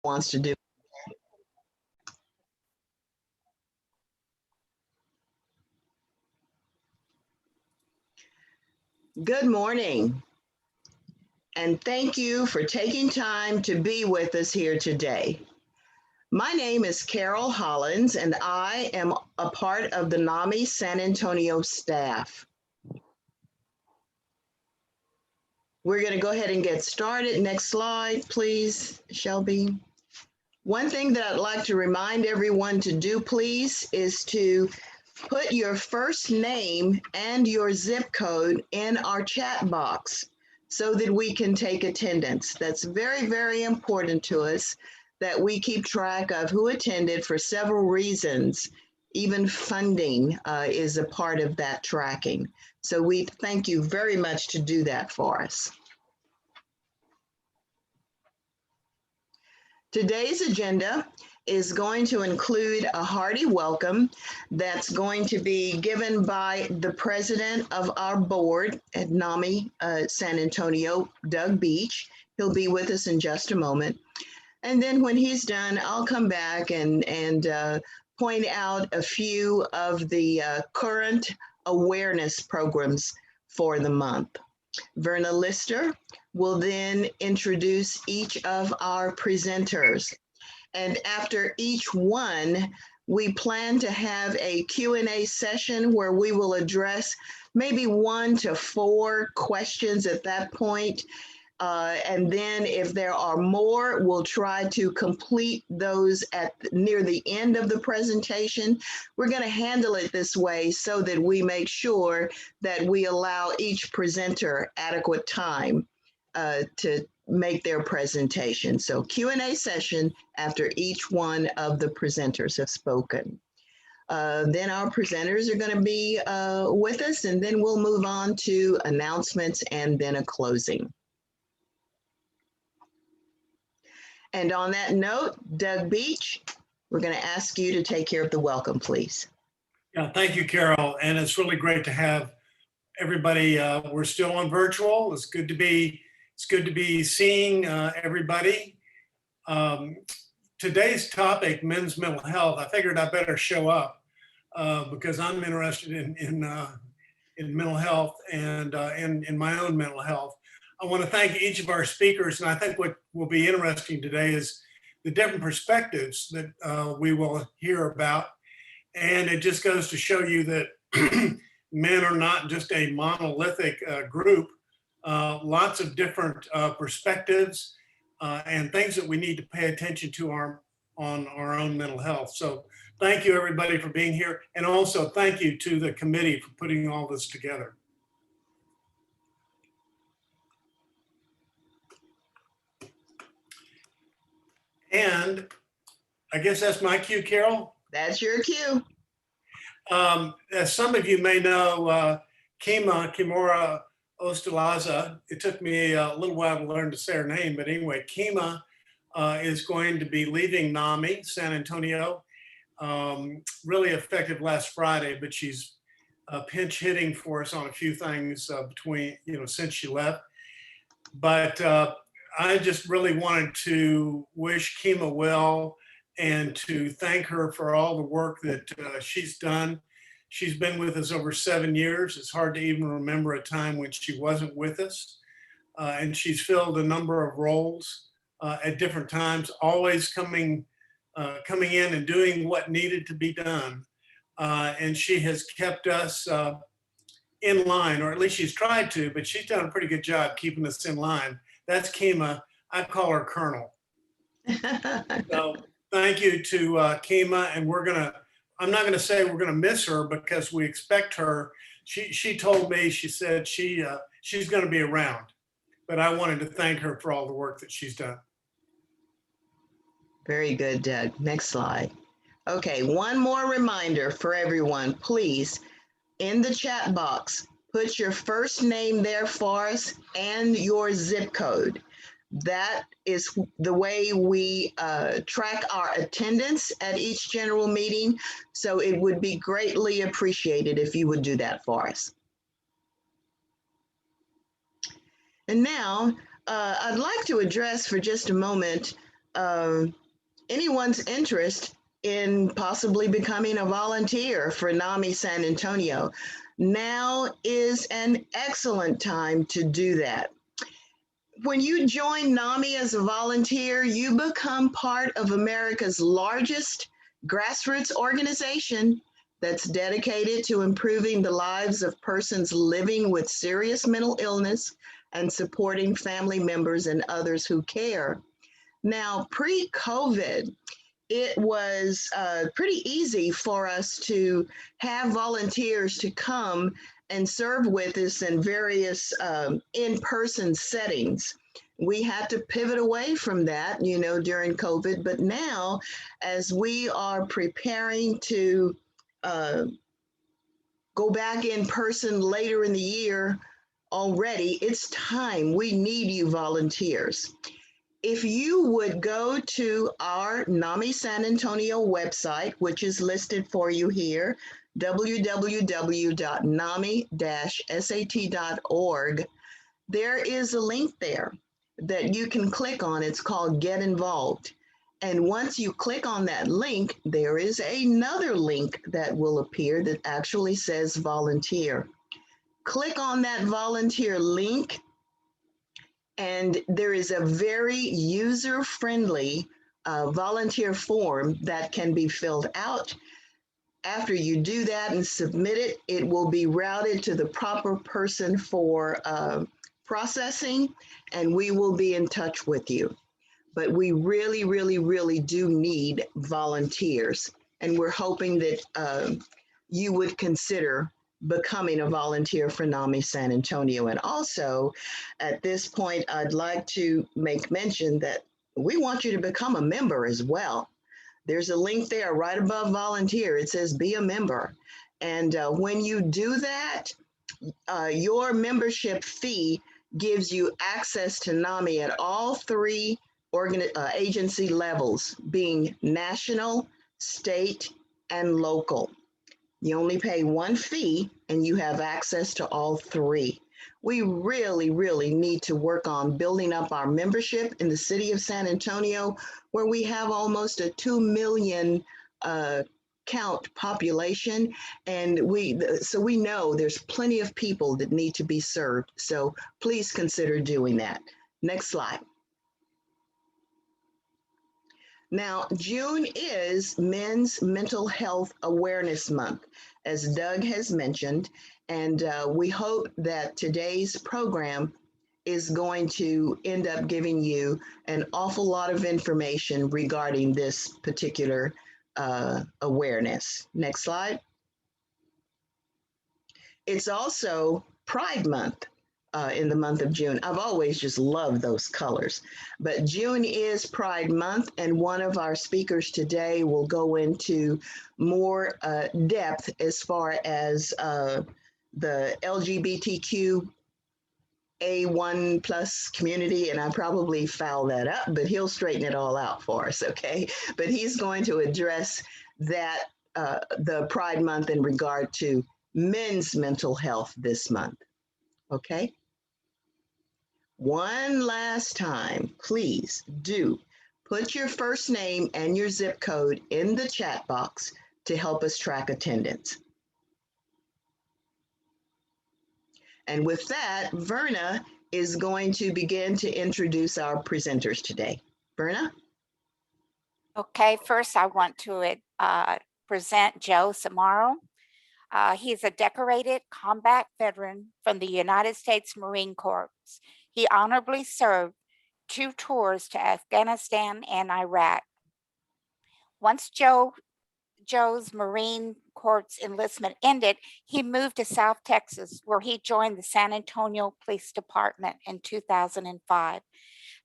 wants to do. Good morning, and thank you for taking time to be with us here today. My name is Carol Hollins, and I am a part of the NAMI San Antonio staff. We're going to go ahead and get started. Next slide, please, Shelby. One thing that I'd like to remind everyone to do, please, is to put your first name and your zip code in our chat box so that we can take attendance. That's very, very important to us that we keep track of who attended for several reasons. Even funding is a part of that tracking. So we thank you very much to do that for us. Today's agenda is going to include a hearty welcome that's going to be given by the president of our board at NAMI San Antonio, Doug Beach. He'll be with us in just a moment. And then when he's done, I'll come back and point out a few of the current awareness programs for the month. Verna Lister will then introduce each of our presenters. And after each one, we plan to have a Q&A session where we will address maybe 1 to 4 questions at that point. And then if there are more, we'll try to complete those near the end of the presentation. We're going to handle it this way so that we make sure that we allow each presenter adequate time to make their presentation. So Q&A session after each one of the presenters have spoken. Then our presenters are going to be with us, and then we'll move on to announcements and then a closing. And on that note, Doug Beach, we're going to ask you to take care of the welcome, please. Yeah, thank you, Carol. And it's really great to have everybody. We're still on virtual. It's good to be seeing everybody. Today's topic, men's mental health. I figured I better show up because I'm interested in mental health and in my own mental health. I want to thank each of our speakers, and I think what will be interesting today is the different perspectives that we will hear about. And it just goes to show you that men are not just a monolithic group. Lots of different perspectives and things that we need to pay attention to on our own mental health. So thank you, everybody, for being here. And also thank you to the committee for putting all this together. And I guess that's my cue, Carol. That's your cue. As some of you may know, Kimura Ostalaza, it took me a little while to learn to say her name, but anyway, Kima is going to be leaving NAMI San Antonio, really effective last Friday, but she's pinch hitting for us on a few things since she left. But I just really wanted to wish Kima well and to thank her for all the work that she's done. She's been with us over 7 years. It's hard to even remember a time when she wasn't with us. And she's filled a number of roles at different times, always coming in and doing what needed to be done. And she has kept us in line, or at least she's tried to, but she's done a pretty good job keeping us in line. That's Kima. I call her Colonel. So thank you to Kima, and I'm not gonna say we're gonna miss her because we expect her. She told me, she said she's gonna be around, but I wanted to thank her for all the work that she's done. Very good, Doug. Next slide. Okay, one more reminder for everyone, please, in the chat box, put your first name there for us and your zip code. That is the way we track our attendance at each general meeting. So it would be greatly appreciated if you would do that for us. And now I'd like to address for just a moment anyone's interest in possibly becoming a volunteer for NAMI San Antonio, now is an excellent time to do that. When you join NAMI as a volunteer, you become part of America's largest grassroots organization that's dedicated to improving the lives of persons living with serious mental illness and supporting family members and others who care. Now, pre-COVID, it was pretty easy for us to have volunteers to come and serve with us in various in-person settings. We had to pivot away from that, during COVID, but now as we are preparing to go back in person later in the year already, it's time. We need you volunteers. If you would go to our NAMI San Antonio website, which is listed for you here, www.nami-sat.org, there is a link there that you can click on. It's called Get Involved. And once you click on that link, there is another link that will appear that actually says volunteer. Click on that volunteer link, and there is a very user-friendly volunteer form that can be filled out. After you do that and submit it, it will be routed to the proper person for processing, and we will be in touch with you. But we really, really, really do need volunteers, and we're hoping that you would consider becoming a volunteer for NAMI San Antonio. And also, at this point, I'd like to make mention that we want you to become a member as well. There's a link there right above volunteer. It says be a member. And when you do that, your membership fee gives you access to NAMI at all three agency levels, being national, state, and local. You only pay one fee and you have access to all three. We really, really need to work on building up our membership in the city of San Antonio, where we have almost a 2 million count population. And so we know there's plenty of people that need to be served. So please consider doing that. Next slide. Now, June is Men's Mental Health Awareness Month, as Doug has mentioned, and we hope that today's program is going to end up giving you an awful lot of information regarding this particular awareness. Next slide. It's also Pride Month. In the month of June. I've always just loved those colors. But June is Pride Month, and one of our speakers today will go into more depth as far as the LGBTQ A1 plus community, and I probably fouled that up, but he'll straighten it all out for us, okay? But he's going to address that, the Pride Month in regard to men's mental health this month, okay? One last time, please do put your first name and your zip code in the chat box to help us track attendance. And with that, Verna is going to begin to introduce our presenters today. Verna? Okay, first I want to present Joe Samaro. He's a decorated combat veteran from the United States Marine Corps. He honorably served 2 tours to Afghanistan and Iraq. Once Joe's Marine Corps enlistment ended, he moved to South Texas, where he joined the San Antonio Police Department in 2005.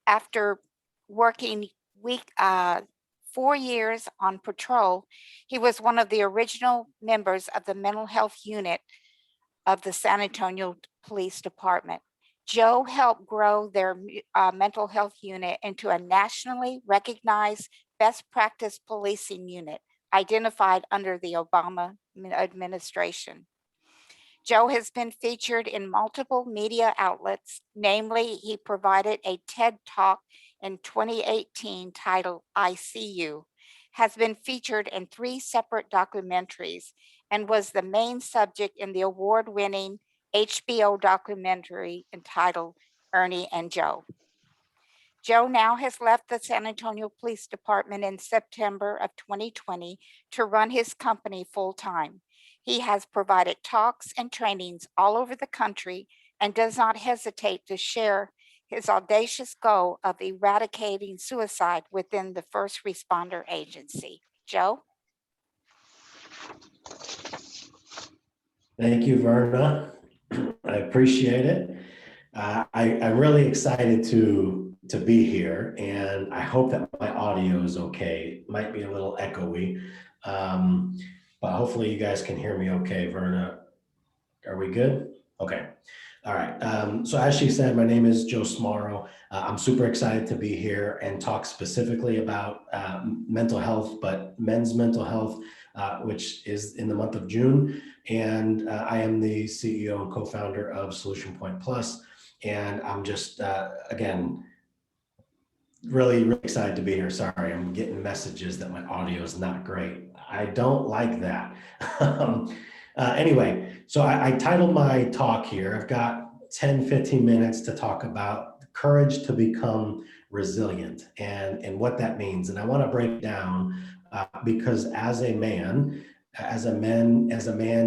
After working 4 years on patrol, he was one of the original members of the mental health unit of the San Antonio Police Department. Joe helped grow their mental health unit into a nationally recognized best practice policing unit identified under the Obama administration. Joe has been featured in multiple media outlets. Namely, he provided a TED Talk in 2018 titled I See You, has been featured in 3 separate documentaries and was the main subject in the award-winning HBO documentary entitled Ernie and Joe. Joe now has left the San Antonio Police Department in September of 2020 to run his company full time. He has provided talks and trainings all over the country and does not hesitate to share his audacious goal of eradicating suicide within the first responder agency. Joe? Thank you, Verna. I appreciate it. I'm really excited to be here, and I hope that my audio is okay. It might be a little echoey, but hopefully you guys can hear me okay. Verna, are we good? Okay. All right. So as she said, my name is Joe Smaro. I'm super excited to be here and talk specifically about mental health, but men's mental health, which is in the month of June. And I am the CEO and co-founder of Solution Point Plus. And I'm just, again, really excited to be here. Sorry, I'm getting messages that my audio is not great. I don't like that. Anyway, so I titled my talk here. I've got 10, 15 minutes to talk about courage to become resilient and what that means. And I want to break down because as a man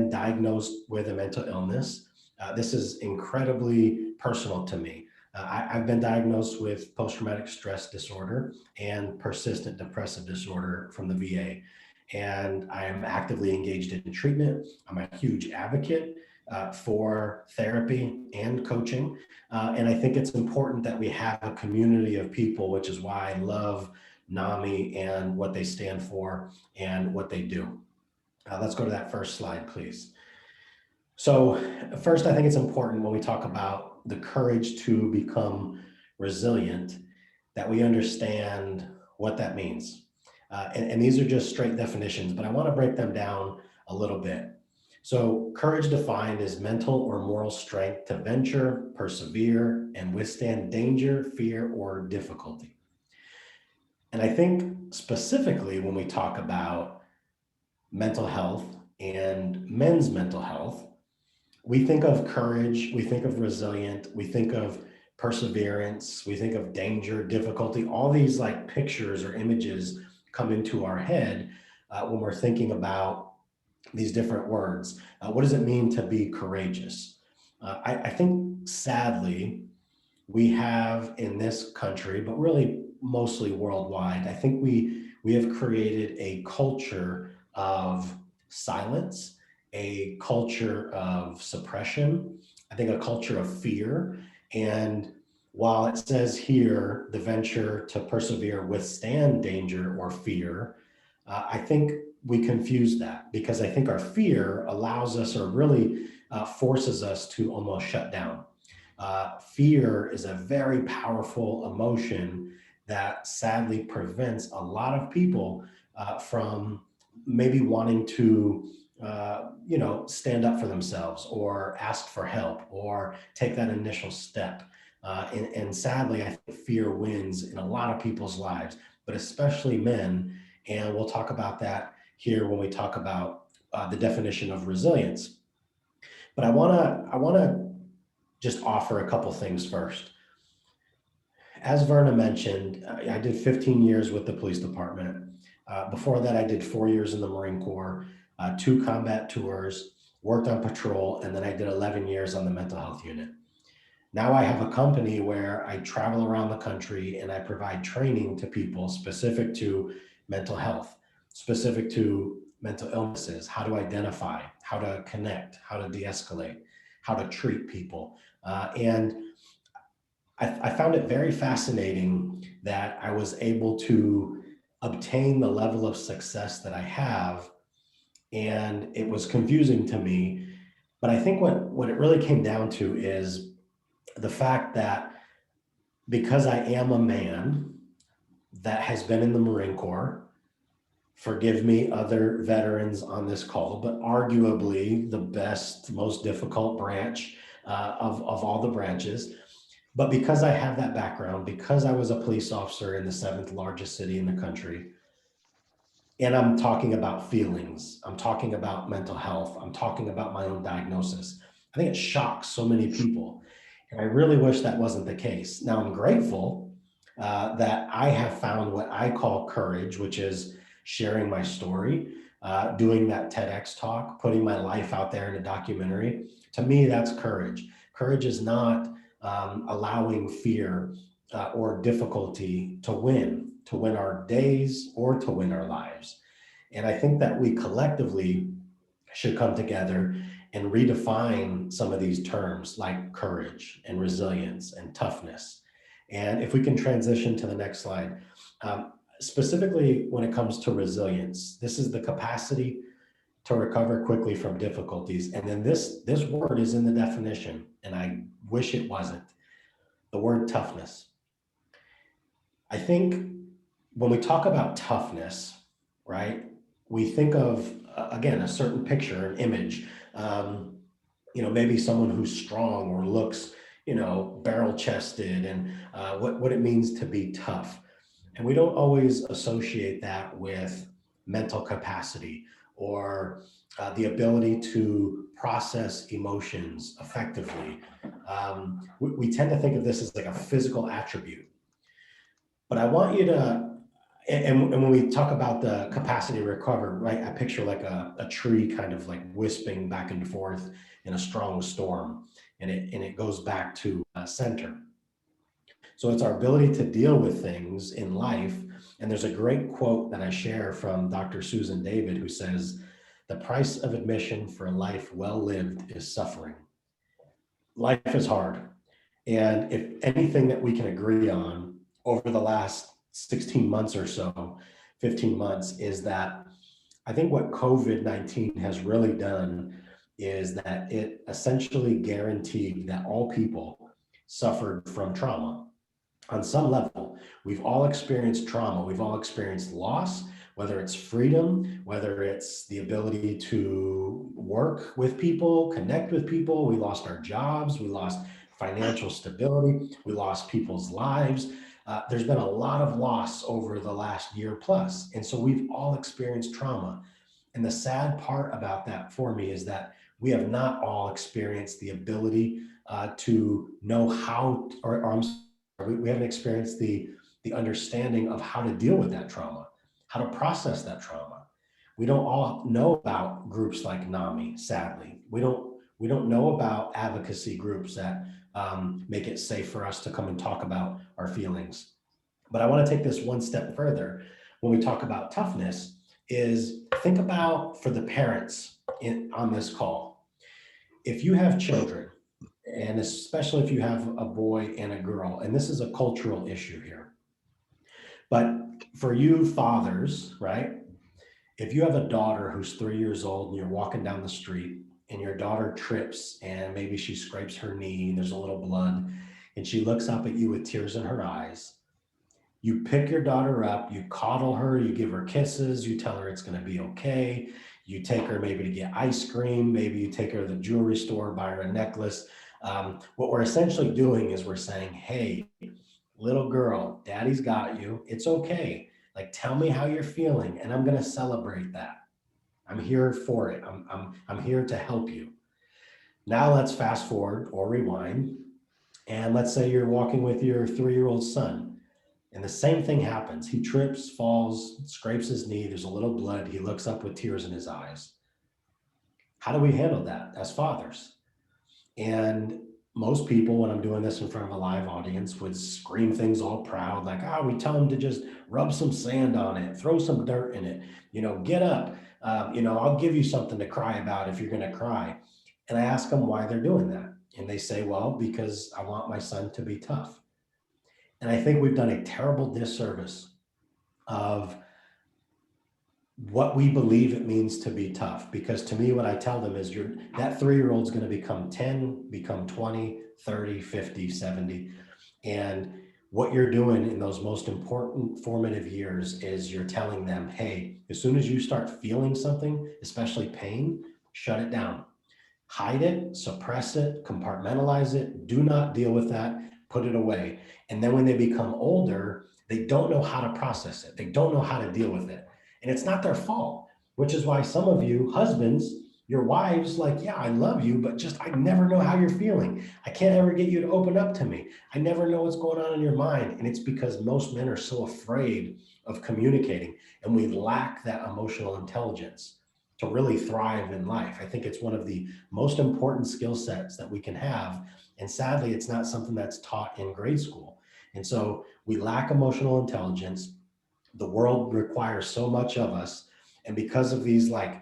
diagnosed with a mental illness, this is incredibly personal to me. I've been diagnosed with post-traumatic stress disorder and persistent depressive disorder from the VA. And I am actively engaged in treatment. I'm a huge advocate for therapy and coaching. And I think it's important that we have a community of people, which is why I love NAMI and what they stand for and what they do. Let's go to that first slide, please. So first, I think it's important when we talk about the courage to become resilient, that we understand what that means. And these are just straight definitions, but I want to break them down a little bit. So courage defined as mental or moral strength to venture, persevere, and withstand danger, fear, or difficulty. And I think specifically when we talk about mental health and men's mental health, we think of courage, we think of resilient, we think of perseverance, we think of danger, difficulty, all these like pictures or images come into our head when we're thinking about these different words. What does it mean to be courageous? I think sadly, we have in this country, but really mostly worldwide, I think we have created a culture of silence, a culture of suppression, I think a culture of fear. And while it says here, the venture to persevere, withstand danger or fear, I think we confuse that because I think our fear allows us or really forces us to almost shut down. Fear is a very powerful emotion that sadly prevents a lot of people from maybe wanting to stand up for themselves or ask for help or take that initial step. And sadly, I think fear wins in a lot of people's lives, but especially men. And we'll talk about that here when we talk about the definition of resilience. But I wanna just offer a couple things first. As Verna mentioned, I did 15 years with the police department. Before that, I did 4 years in the Marine Corps, 2 combat tours, worked on patrol, and then I did 11 years on the mental health unit. Now I have a company where I travel around the country and I provide training to people specific to mental health, specific to mental illnesses, how to identify, how to connect, how to de-escalate, how to treat people. And I found it very fascinating that I was able to obtain the level of success that I have. And it was confusing to me. But I think what it really came down to is the fact that because I am a man that has been in the Marine Corps, forgive me, other veterans on this call, but arguably the best, most difficult branch of all the branches. But because I have that background, because I was a police officer in the 7th largest city in the country, and I'm talking about feelings, I'm talking about mental health, I'm talking about my own diagnosis, I think it shocks so many people. And I really wish that wasn't the case. Now, I'm grateful that I have found what I call courage, which is sharing my story, doing that TEDx talk, putting my life out there in a documentary. To me, that's courage. Courage is not allowing fear or difficulty to win our days or to win our lives. And I think that we collectively should come together and redefine some of these terms like courage and resilience and toughness. And if we can transition to the next slide, specifically when it comes to resilience, this is the capacity to recover quickly from difficulties. And then this word is in the definition, and I wish it wasn't, the word toughness. I think when we talk about toughness, right, we think of, again, a certain picture, an image, maybe someone who's strong or looks, barrel chested, and what it means to be tough. And we don't always associate that with mental capacity or the ability to process emotions effectively. We tend to think of this as like a physical attribute. But I want you to, and when we talk about the capacity to recover, right, I picture like a tree kind of like wisping back and forth in a strong storm, and it goes back to center. So it's our ability to deal with things in life. And there's a great quote that I share from Dr. Susan David, who says, "The price of admission for a life well lived is suffering." Life is hard. And if anything that we can agree on over the last 16 months or so, 15 months, is that I think what COVID-19 has really done is that it essentially guaranteed that all people suffered from trauma on some level. We've all experienced trauma. We've all experienced loss, whether it's freedom, whether it's the ability to work with people, connect with people. We lost our jobs. We lost financial stability. We lost people's lives. There's been a lot of loss over the last year plus. And so we've all experienced trauma. And the sad part about that for me is that we have not all experienced the ability to know how, we haven't experienced the understanding of how to deal with that trauma, how to process that trauma. We don't all know about groups like NAMI, sadly. We don't know about advocacy groups that make it safe for us to come and talk about our feelings. But I want to take this one step further. When we talk about toughness, is think about, for the parents on this call, if you have children, and especially if you have a boy and a girl, and this is a cultural issue here, but for you fathers, right? If you have a daughter who's 3 years old and you're walking down the street and your daughter trips and maybe she scrapes her knee and there's a little blood and she looks up at you with tears in her eyes, you pick your daughter up, you coddle her, you give her kisses, you tell her it's going to be okay. You take her maybe to get ice cream, maybe you take her to the jewelry store, buy her a necklace. What we're essentially doing is we're saying, hey, little girl, daddy's got you. It's okay. Like, tell me how you're feeling, and I'm going to celebrate that. I'm here for it. I'm here to help you. Now let's fast forward or rewind. And let's say you're walking with your 3-year-old son, and the same thing happens. He trips, falls, scrapes his knee. There's a little blood. He looks up with tears in his eyes. How do we handle that as fathers? And most people, when I'm doing this in front of a live audience, would scream things all proud, like, we tell them to just rub some sand on it, throw some dirt in it, get up, I'll give you something to cry about if you're going to cry. And I ask them why they're doing that. And they say, well, because I want my son to be tough. And I think we've done a terrible disservice of what we believe it means to be tough. Because to me, what I tell them is that 3-year-old's going to become 10, become 20, 30, 50, 70. And what you're doing in those most important formative years is you're telling them, hey, as soon as you start feeling something, especially pain, shut it down. Hide it, suppress it, compartmentalize it. Do not deal with that. put it away. And then when they become older, they don't know how to process it. They don't know how to deal with it. And it's not their fault, which is why some of you husbands, your wives, like, yeah, I love you, but just, I never know how you're feeling. I can't ever get you to open up to me. I never know what's going on in your mind. And it's because most men are so afraid of communicating, and we lack that emotional intelligence to really thrive in life. I think it's one of the most important skill sets that we can have. And sadly, it's not something that's taught in grade school. And so we lack emotional intelligence. The world requires so much of us. And because of these, like,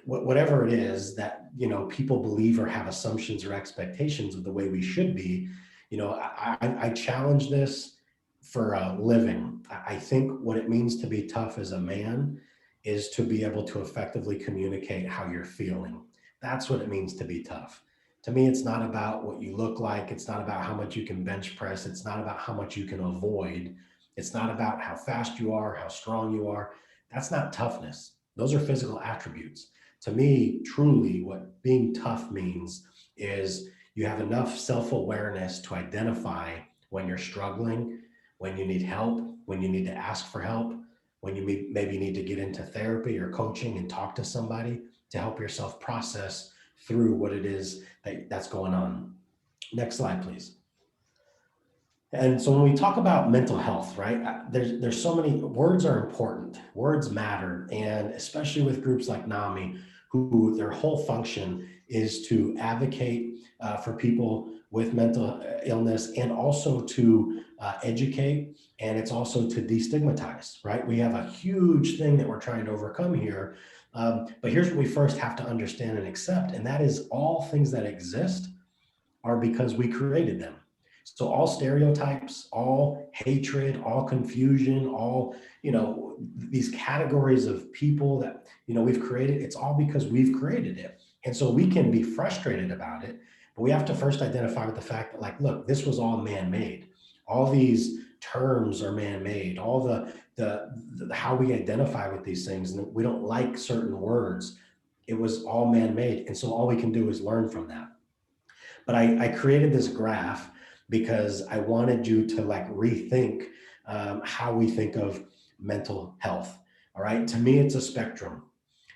whatever it is that, people believe or have assumptions or expectations of the way we should be, I challenge this for a living. I think what it means to be tough as a man is to be able to effectively communicate how you're feeling. That's what it means to be tough. To me, it's not about what you look like. It's not about how much you can bench press. It's not about how much you can avoid. It's not about how fast you are, how strong you are. That's not toughness. Those are physical attributes. To me, truly, what being tough means is you have enough self-awareness to identify when you're struggling, when you need help, when you need to ask for help, when you maybe need to get into therapy or coaching and talk to somebody to help yourself process through what it is that's going on. Next slide, please. And so when we talk about mental health, right, there's so many words are important. Words matter. And especially with groups like NAMI, who their whole function is to advocate for people with mental illness, and also to educate, and it's also to destigmatize, right? We have a huge thing that we're trying to overcome here. But here's what we first have to understand and accept, and that is all things that exist are because we created them. So all stereotypes, all hatred, all confusion, all, these categories of people that, we've created, it's all because we've created it. And so we can be frustrated about it, but we have to first identify with the fact that, like, look, this was all man-made. All these terms are man-made. All the how we identify with these things, and we don't like certain words. It was all man-made. And so all we can do is learn from that. But I created this graph because I wanted you to, like, rethink how we think of mental health. All right. To me, it's a spectrum,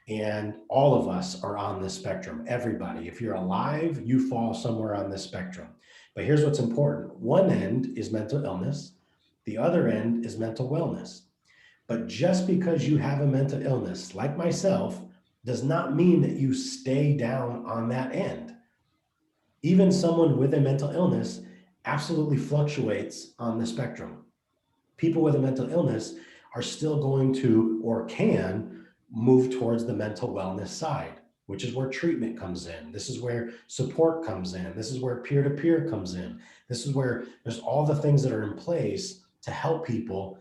and all of us are on this spectrum. Everybody, if you're alive, you fall somewhere on this spectrum. But here's what's important. One end is mental illness. The other end is mental wellness. But just because you have a mental illness, like myself, does not mean that you stay down on that end. Even someone with a mental illness absolutely fluctuates on the spectrum. People with a mental illness are still going to, or can, move towards the mental wellness side, which is where treatment comes in. This is where support comes in. This is where peer-to-peer comes in. This is where there's all the things that are in place to help people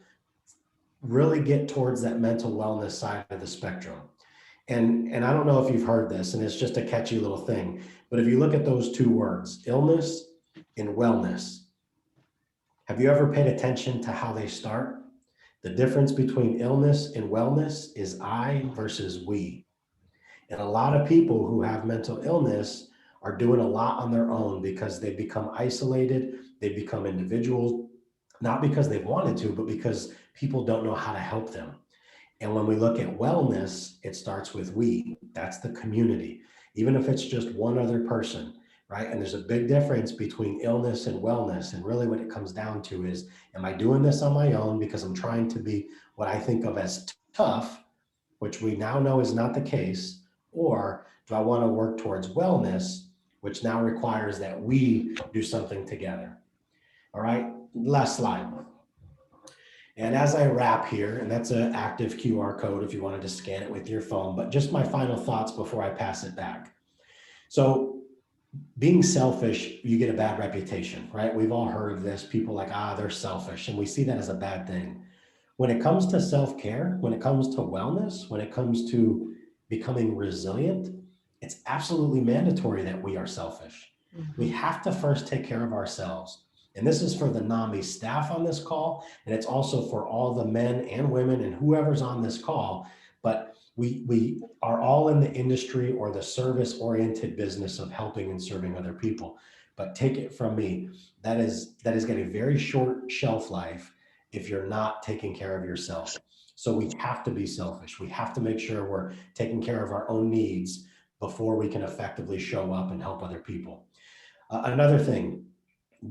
really get towards that mental wellness side of the spectrum. And I don't know if you've heard this, and it's just a catchy little thing, but if you look at those two words, illness and wellness, have you ever paid attention to how they start? The difference between illness and wellness is I versus we. And a lot of people who have mental illness are doing a lot on their own because they've become isolated, they've become individuals, not because they've wanted to, but because people don't know how to help them. And when we look at wellness, it starts with we. That's the community, even if it's just one other person, right? And there's a big difference between illness and wellness. And really what it comes down to is, am I doing this on my own because I'm trying to be what I think of as tough, which we now know is not the case, or do I want to work towards wellness, which now requires that we do something together? All right, last slide. And as I wrap here, and that's an active QR code if you wanted to scan it with your phone, but just my final thoughts before I pass it back. So being selfish, you get a bad reputation, right? We've all heard of this. People like, they're selfish. And we see that as a bad thing. When it comes to self-care, when it comes to wellness, when it comes to becoming resilient, it's absolutely mandatory that we are selfish. Mm-hmm. We have to first take care of ourselves. And this is for the NAMI staff on this call, and it's also for all the men and women and whoever's on this call. But we are all in the industry or the service-oriented business of helping and serving other people. but take it from me, that is got a very short shelf life if you're not taking care of yourself. So we have to be selfish. We have to make sure we're taking care of our own needs before we can effectively show up and help other people. Another thing,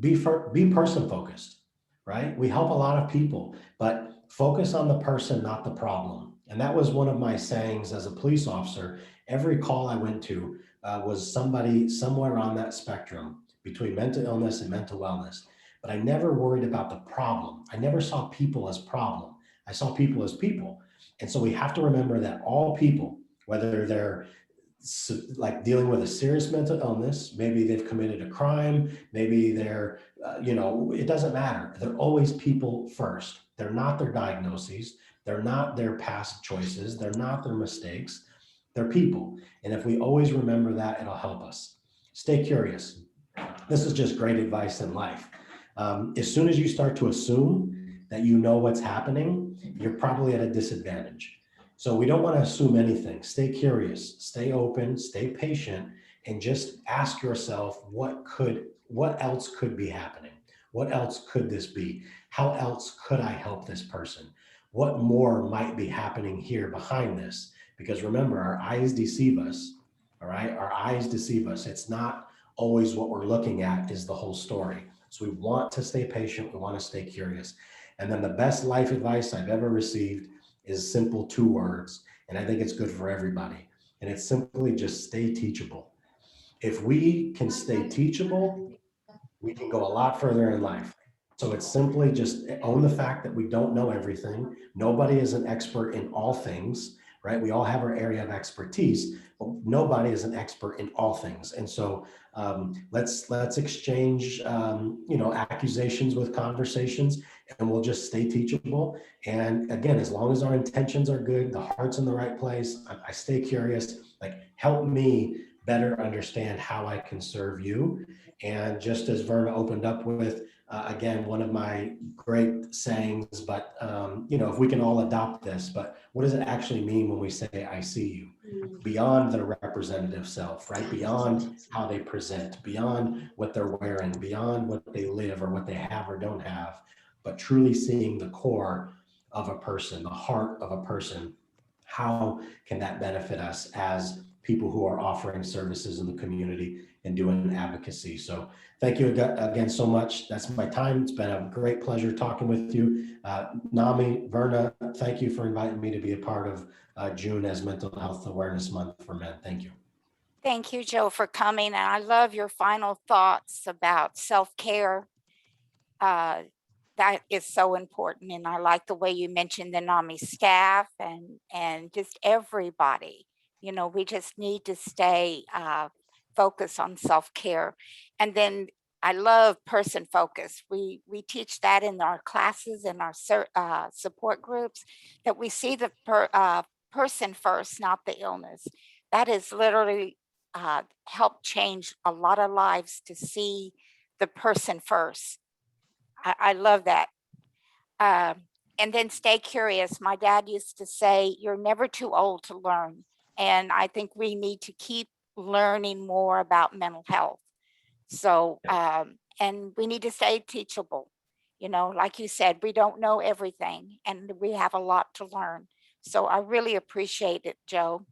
be person focused, right? We help a lot of people, but focus on the person, not the problem. And that was one of my sayings as a police officer. Every call I went to was somebody somewhere on that spectrum between mental illness and mental wellness. But I never worried about the problem. I never saw people as problem. I saw people as people. And so we have to remember that all people, whether they're like dealing with a serious mental illness, maybe they've committed a crime, maybe they're, it doesn't matter. They're always people first. They're not their diagnoses. They're not their past choices. They're not their mistakes. They're people. And if we always remember that, it'll help us. Stay curious. This is just great advice in life. As soon as you start to assume that you know what's happening, you're probably at a disadvantage. So we don't want to assume anything. Stay curious, stay open, stay patient, and just ask yourself, what else could be happening? What else could this be? How else could I help this person? What more might be happening here behind this? Because remember, our eyes deceive us, all right? Our eyes deceive us. It's not always what we're looking at is the whole story. So we want to stay patient. We want to stay curious. And then the best life advice I've ever received is simple 2 words. And I think it's good for everybody. And it's simply just stay teachable. If we can stay teachable, we can go a lot further in life. So it's simply just own the fact that we don't know everything. Nobody is an expert in all things, right? We all have our area of expertise, but nobody is an expert in all things. And so let's exchange, accusations with conversations, and we'll just stay teachable. And again, as long as our intentions are good, the heart's in the right place, I stay curious, like help me better understand how I can serve you. And just as Verna opened up with, again, one of my great sayings, but, if we can all adopt this, but what does it actually mean when we say, I see you? Beyond their representative self, right? Beyond how they present, beyond what they're wearing, beyond what they live or what they have or don't have, but truly seeing the core of a person, the heart of a person. How can that benefit us as people who are offering services in the community and doing advocacy? So thank you again so much. That's my time. It's been a great pleasure talking with you. NAMI, Verna, thank you for inviting me to be a part of June as Mental Health Awareness Month for Men. Thank you. Thank you, Joe, for coming. And I love your final thoughts about self-care. That is so important. And I like the way you mentioned the NAMI staff and just everybody. We just need to stay focused on self-care. And then I love person focus. We teach that in our classes and our support groups, that we see the person first, not the illness. That is literally helped change a lot of lives, to see the person first. I love that. And then stay curious. My dad used to say, you're never too old to learn. And I think we need to keep learning more about mental health. So, and we need to stay teachable. Like you said, we don't know everything and we have a lot to learn. So I really appreciate it, Joe.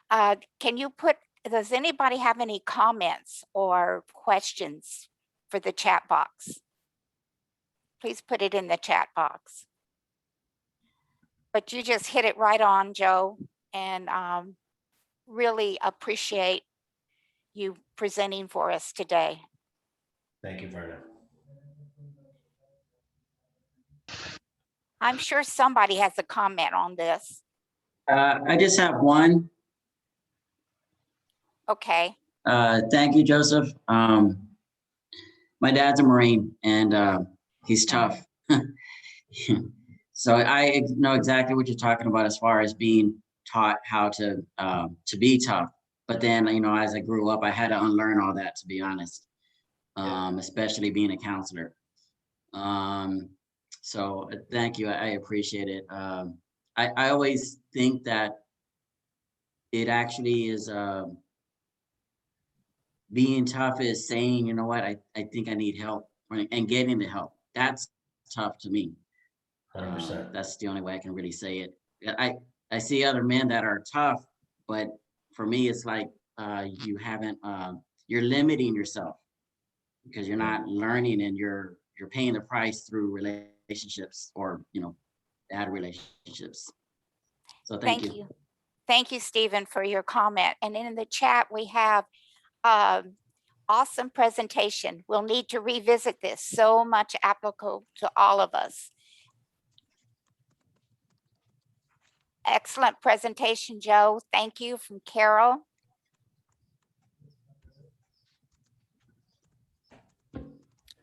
Does anybody have any comments or questions for the chat box? Please put it in the chat box. But you just hit it right on, Joe, and really appreciate you presenting for us today. Thank you, Verna. I'm sure somebody has a comment on this. I just have one. Okay. Thank you, Joseph. My dad's a Marine and he's tough. So I know exactly what you're talking about as far as being taught how to be tough. But then, as I grew up, I had to unlearn all that, to be honest, especially being a counselor. So thank you. I appreciate it. I always think that it actually is being tough is saying, you know what, I think I need help, and getting the help. That's tough to me. 100%. That's the only way I can really say it. I see other men that are tough, but for me, it's like you haven't, you're limiting yourself because you're not learning, and you're paying the price through relationships, or bad relationships. So thank you. Thank you, Stephen, for your comment. And in the chat, we have awesome presentation. We'll need to revisit this. So much applicable to all of us. Excellent presentation, Joe. Thank you, from Carol.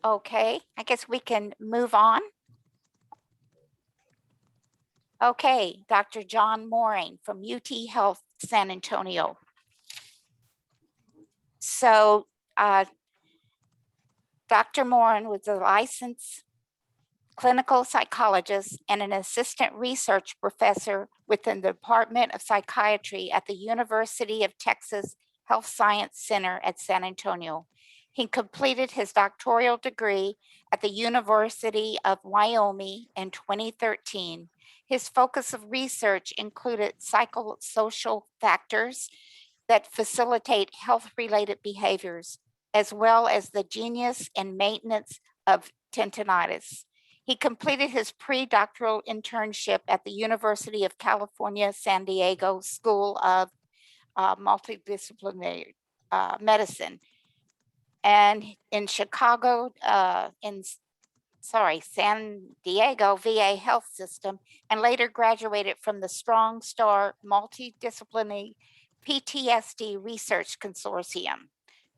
Okay, I guess we can move on. Okay, Dr. John Mooring from UT Health San Antonio. So Dr. Mooring was a licensed clinical psychologist and an assistant research professor within the Department of Psychiatry at the University of Texas Health Science Center at San Antonio. He completed his doctoral degree at the University of Wyoming in 2013. His focus of research included psychosocial factors that facilitate health-related behaviors, as well as the genesis and maintenance of tendinitis. He completed his pre-doctoral internship at the University of California, San Diego School of Multidisciplinary Medicine, and in Chicago, San Diego VA Health System, and later graduated from the Strong Star Multidisciplinary PTSD Research Consortium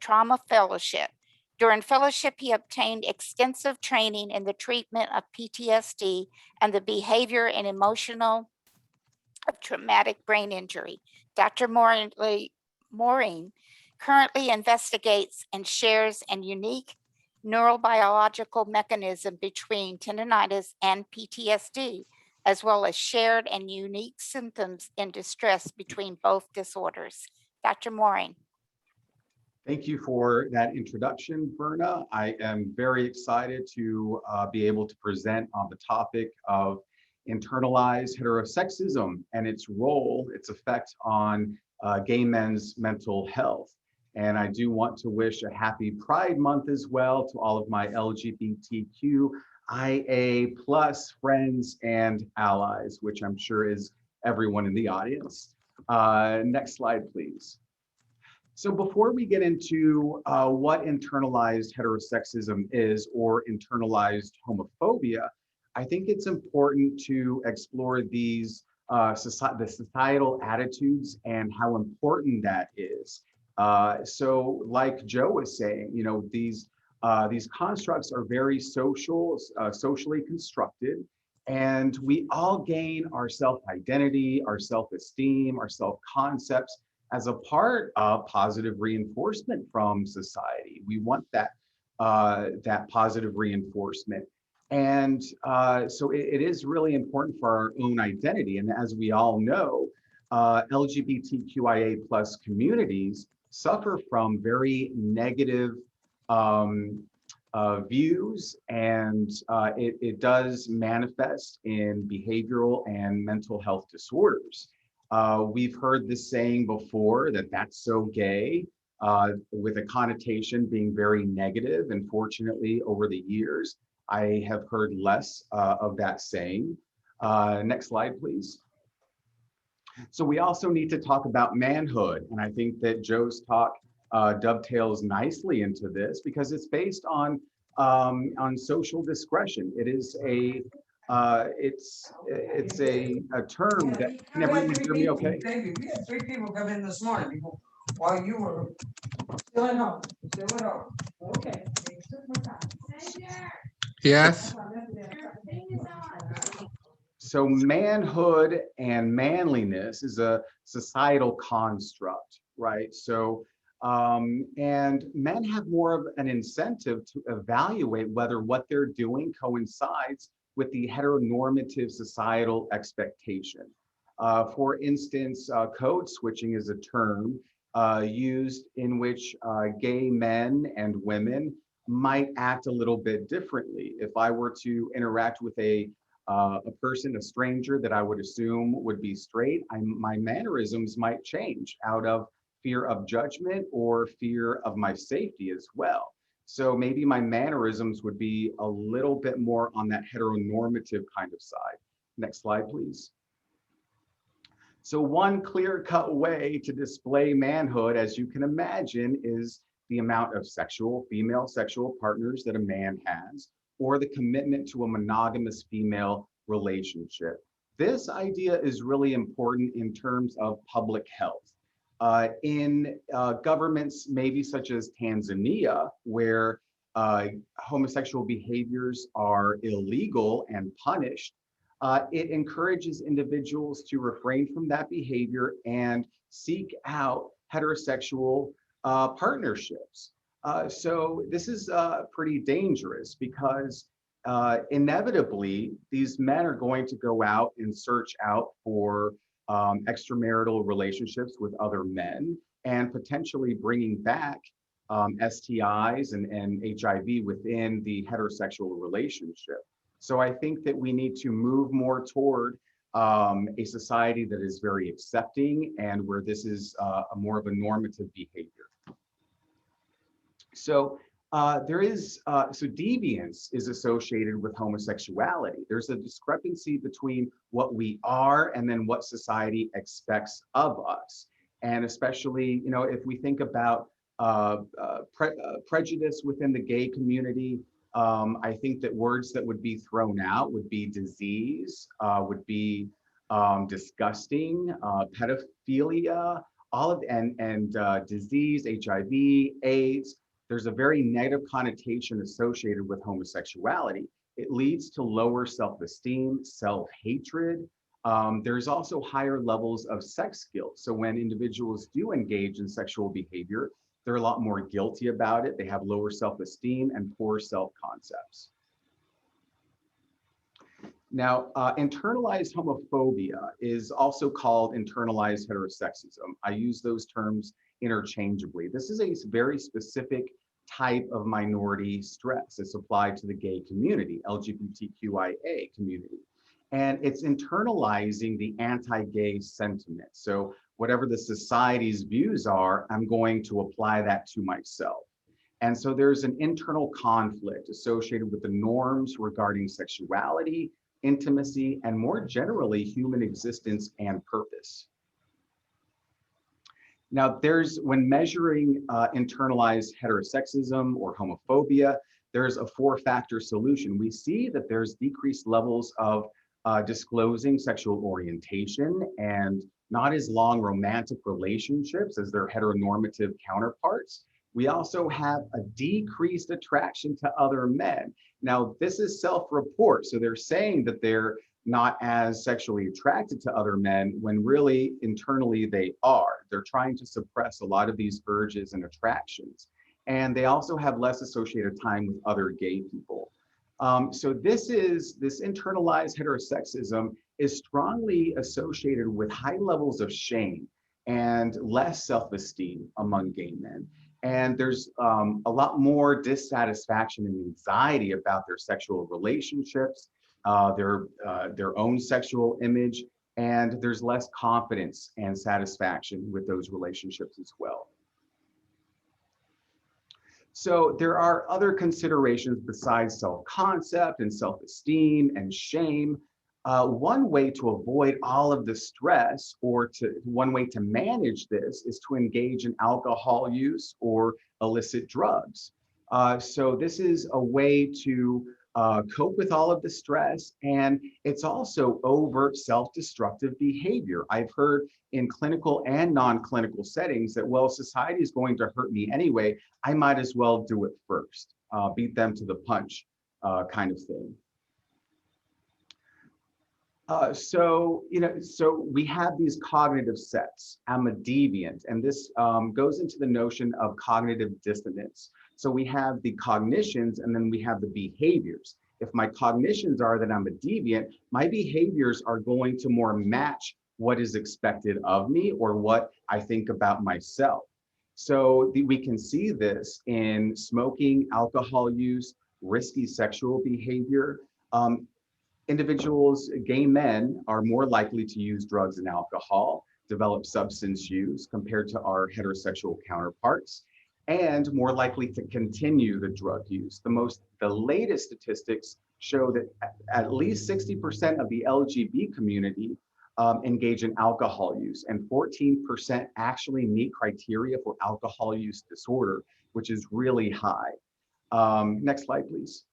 Trauma Fellowship. During fellowship, he obtained extensive training in the treatment of PTSD and the behavior and emotional of traumatic brain injury. Dr. Mooring currently investigates and shares a unique neurobiological mechanism between tendinitis and PTSD, as well as shared and unique symptoms in distress between both disorders. Dr. Mooring. Thank you for that introduction, Verna. I am very excited to be able to present on the topic of internalized heterosexism and its role, its effect on gay men's mental health. And I do want to wish a happy Pride Month as well to all of my LGBTQIA+ friends and allies, which I'm sure is everyone in the audience. Next slide, please. So before we get into what internalized heterosexism is, or internalized homophobia, I think it's important to explore these the societal attitudes and how important that is. So like Joe was saying, these constructs are very socially constructed, and we all gain our self-identity, our self-esteem, our self-concepts as a part of positive reinforcement from society. We want that positive reinforcement. And so it is really important for our own identity. And as we all know, LGBTQIA+ communities suffer from very negative views, and it does manifest in behavioral and mental health disorders. We've heard this saying before, that that's so gay, with a connotation being very negative. And fortunately, over the years, I have heard less of that saying. Next slide, please. So we also need to talk about manhood. And I think that Joe's talk dovetails nicely into this, because it's based on social discretion. It is it's a term that, can everyone hear me okay? Baby, we had 3 people come in this morning while you were still at home. Okay. Yes. So manhood and manliness is a societal construct, right? So, and men have more of an incentive to evaluate whether what they're doing coincides with the heteronormative societal expectation. For instance, code switching is a term used in which gay men and women might act a little bit differently. If I were to interact with a person, a stranger that I would assume would be straight, my mannerisms might change out of fear of judgment or fear of my safety as well. So maybe my mannerisms would be a little bit more on that heteronormative kind of side. Next slide, please. So one clear-cut way to display manhood, as you can imagine, is the amount of female sexual partners that a man has, or the commitment to a monogamous female relationship. This idea is really important in terms of public health. In governments maybe such as Tanzania, where homosexual behaviors are illegal and punished, it encourages individuals to refrain from that behavior and seek out heterosexual partnerships. So this is pretty dangerous because inevitably these men are going to go out and search out for extramarital relationships with other men and potentially bringing back STIs and HIV within the heterosexual relationship. So I think that we need to move more toward a society that is very accepting and where this is more of a normative behavior. So deviance is associated with homosexuality. There's a discrepancy between what we are and then what society expects of us. And especially, you know, if we think about prejudice within the gay community, I think that words that would be thrown out would be disease, would be disgusting, pedophilia, disease, HIV, AIDS. There's a very negative connotation associated with homosexuality. It leads to lower self-esteem, self-hatred. There's also higher levels of sex guilt. So when individuals do engage in sexual behavior, they're a lot more guilty about it. They have lower self-esteem and poor self-concepts. Now, internalized homophobia is also called internalized heterosexism. I use those terms interchangeably. This is a very specific type of minority stress. It's applied to the gay community, LGBTQIA community. And it's internalizing the anti-gay sentiment. So whatever the society's views are, I'm going to apply that to myself. And so there's an internal conflict associated with the norms regarding sexuality, intimacy, and more generally, human existence and purpose. Now, when measuring internalized heterosexism or homophobia, there's a 4-factor solution. We see that there's decreased levels of disclosing sexual orientation and not as long romantic relationships as their heteronormative counterparts. We also have a decreased attraction to other men. Now, this is self-report, so they're saying that they're not as sexually attracted to other men when really internally they are. They're trying to suppress a lot of these urges and attractions. And they also have less associated time with other gay people. So this internalized heterosexism is strongly associated with high levels of shame and less self-esteem among gay men. And there's a lot more dissatisfaction and anxiety about their sexual relationships, their own sexual image, and there's less confidence and satisfaction with those relationships as well. So there are other considerations besides self-concept and self-esteem and shame. One way to avoid all of the stress, or one way to manage this, is to engage in alcohol use or illicit drugs. So this is a way to cope with all of the stress, and it's also overt self-destructive behavior. I've heard in clinical and non-clinical settings that, well, society is going to hurt me anyway, I might as well do it first, beat them to the punch kind of thing. So we have these cognitive sets. I'm a deviant, and this goes into the notion of cognitive dissonance. So we have the cognitions, and then we have the behaviors. If my cognitions are that I'm a deviant, my behaviors are going to more match what is expected of me or what I think about myself. So we can see this in smoking, alcohol use, risky sexual behavior. Individuals, gay men, are more likely to use drugs and alcohol, develop substance use compared to our heterosexual counterparts, and more likely to continue the drug use. The latest statistics show that at least 60% of the LGBT community engage in alcohol use, and 14% actually meet criteria for alcohol use disorder, which is really high. Next slide, please.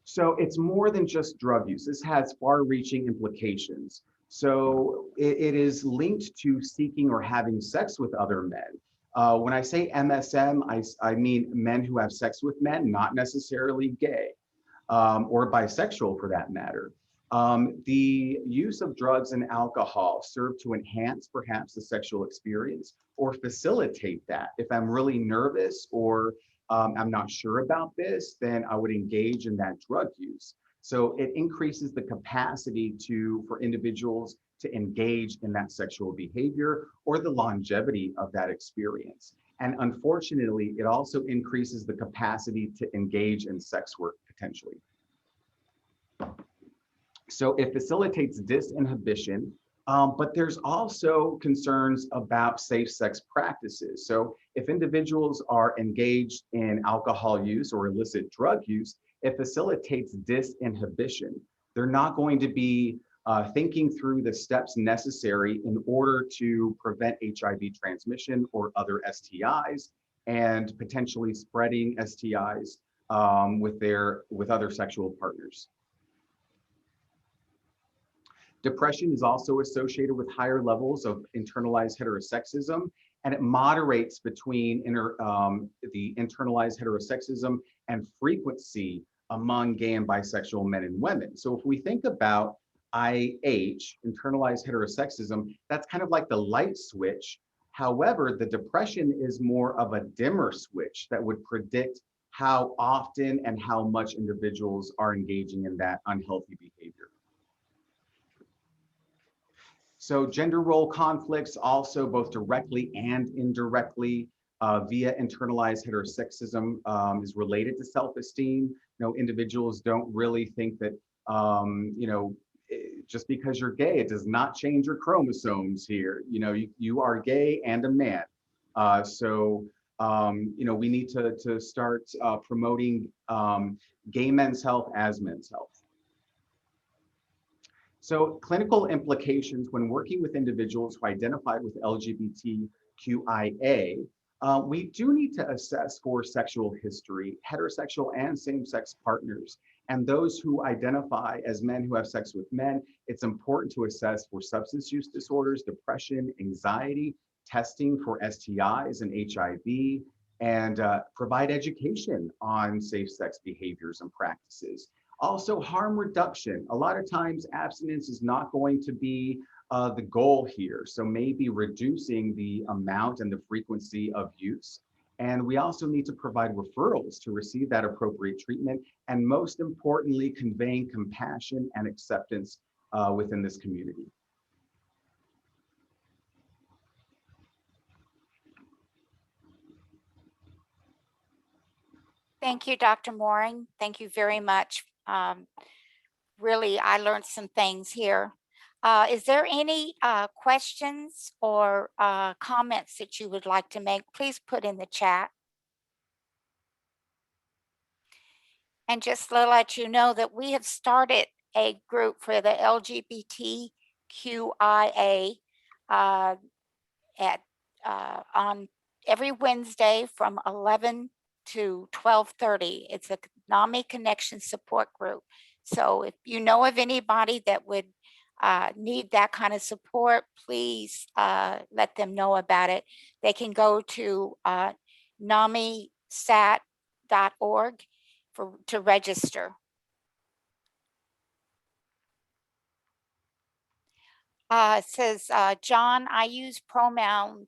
So it's more than just drug use. This has far-reaching implications. So it is linked to seeking or having sex with other men. When I say MSM, I mean men who have sex with men, not necessarily gay or bisexual for that matter. The use of drugs and alcohol serve to enhance perhaps the sexual experience or facilitate that. If I'm really nervous or I'm not sure about this, then I would engage in that drug use. So it increases the capacity for individuals to engage in that sexual behavior or the longevity of that experience. And unfortunately, it also increases the capacity to engage in sex work potentially. So it facilitates disinhibition, but there's also concerns about safe sex practices. So if individuals are engaged in alcohol use or illicit drug use, it facilitates disinhibition. They're not going to be thinking through the steps necessary in order to prevent HIV transmission or other STIs and potentially spreading STIs with other sexual partners. Depression is also associated with higher levels of internalized heterosexism, and it moderates between the internalized heterosexism and frequency among gay and bisexual men and women. So if we think about IH, internalized heterosexism, that's kind of like the light switch. However, the depression is more of a dimmer switch that would predict how often and how much individuals are engaging in that unhealthy behavior. So gender role conflicts also both directly and indirectly via internalized heterosexism is related to self-esteem. Individuals don't really think that, just because you're gay, it does not change your chromosomes here. You are gay and a man. We need to start promoting gay men's health as men's health. So clinical implications when working with individuals who identify with LGBTQIA, we do need to assess for sexual history, heterosexual and same-sex partners, and those who identify as men who have sex with men. It's important to assess for substance use disorders, depression, anxiety, testing for STIs and HIV, and provide education on safe sex behaviors and practices. Also, harm reduction. A lot of times abstinence is not going to be the goal here. So maybe reducing the amount and the frequency of use. And we also need to provide referrals to receive that appropriate treatment. And most importantly, conveying compassion and acceptance within this community. Thank you, Dr. Mooring. Thank you very much. Really, I learned some things here. Is there any questions or comments that you would like to make? Please put in the chat. And just to let you know that we have started a group for the LGBTQIA on every Wednesday from 11 to 12:30. It's a NAMI Connection support group. So if you know of anybody that would need that kind of support, please let them know about it. They can go to NAMISat.org to register. It says, John, I use pronoun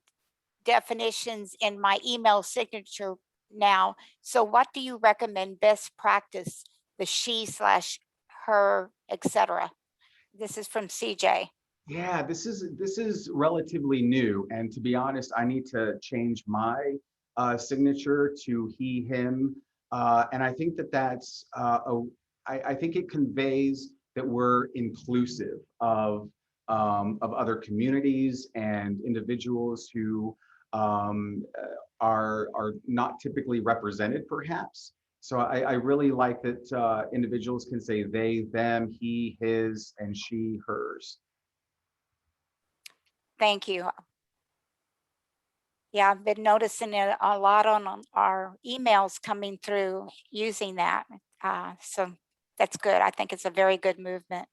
definitions in my email signature now. So what do you recommend best practice, the she/her, etc.? This is from CJ. Yeah, this is relatively new, and to be honest, I need to change my signature to he, him, and I think that I think it conveys that we're inclusive of other communities and individuals who are not typically represented, perhaps. So I really like that individuals can say they, them, he, his, and she, hers. Thank you. Yeah, I've been noticing it a lot on our emails coming through using that. So that's good. I think it's a very good movement.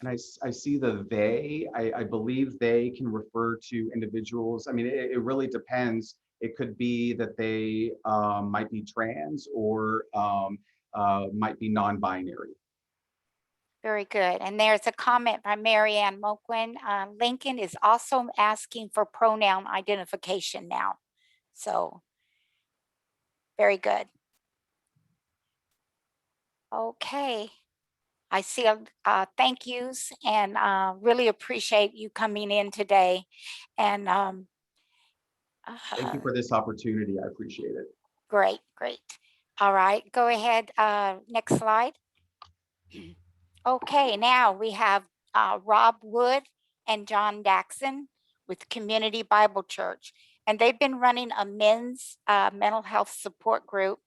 And I see the they, I believe they can refer to individuals. I mean, it really depends. It could be that they might be trans or might be non-binary. Very good. And there's a comment by Marianne Moquin. Lincoln is also asking for pronoun identification now. So very good. Okay. I see thank yous and really appreciate you coming in today. And Thank you for this opportunity. I appreciate it. great, great. All right, go ahead. Next slide. Okay, now we have Rob Wood and John Daxon with Community Bible Church. And they've been running a men's mental health support group,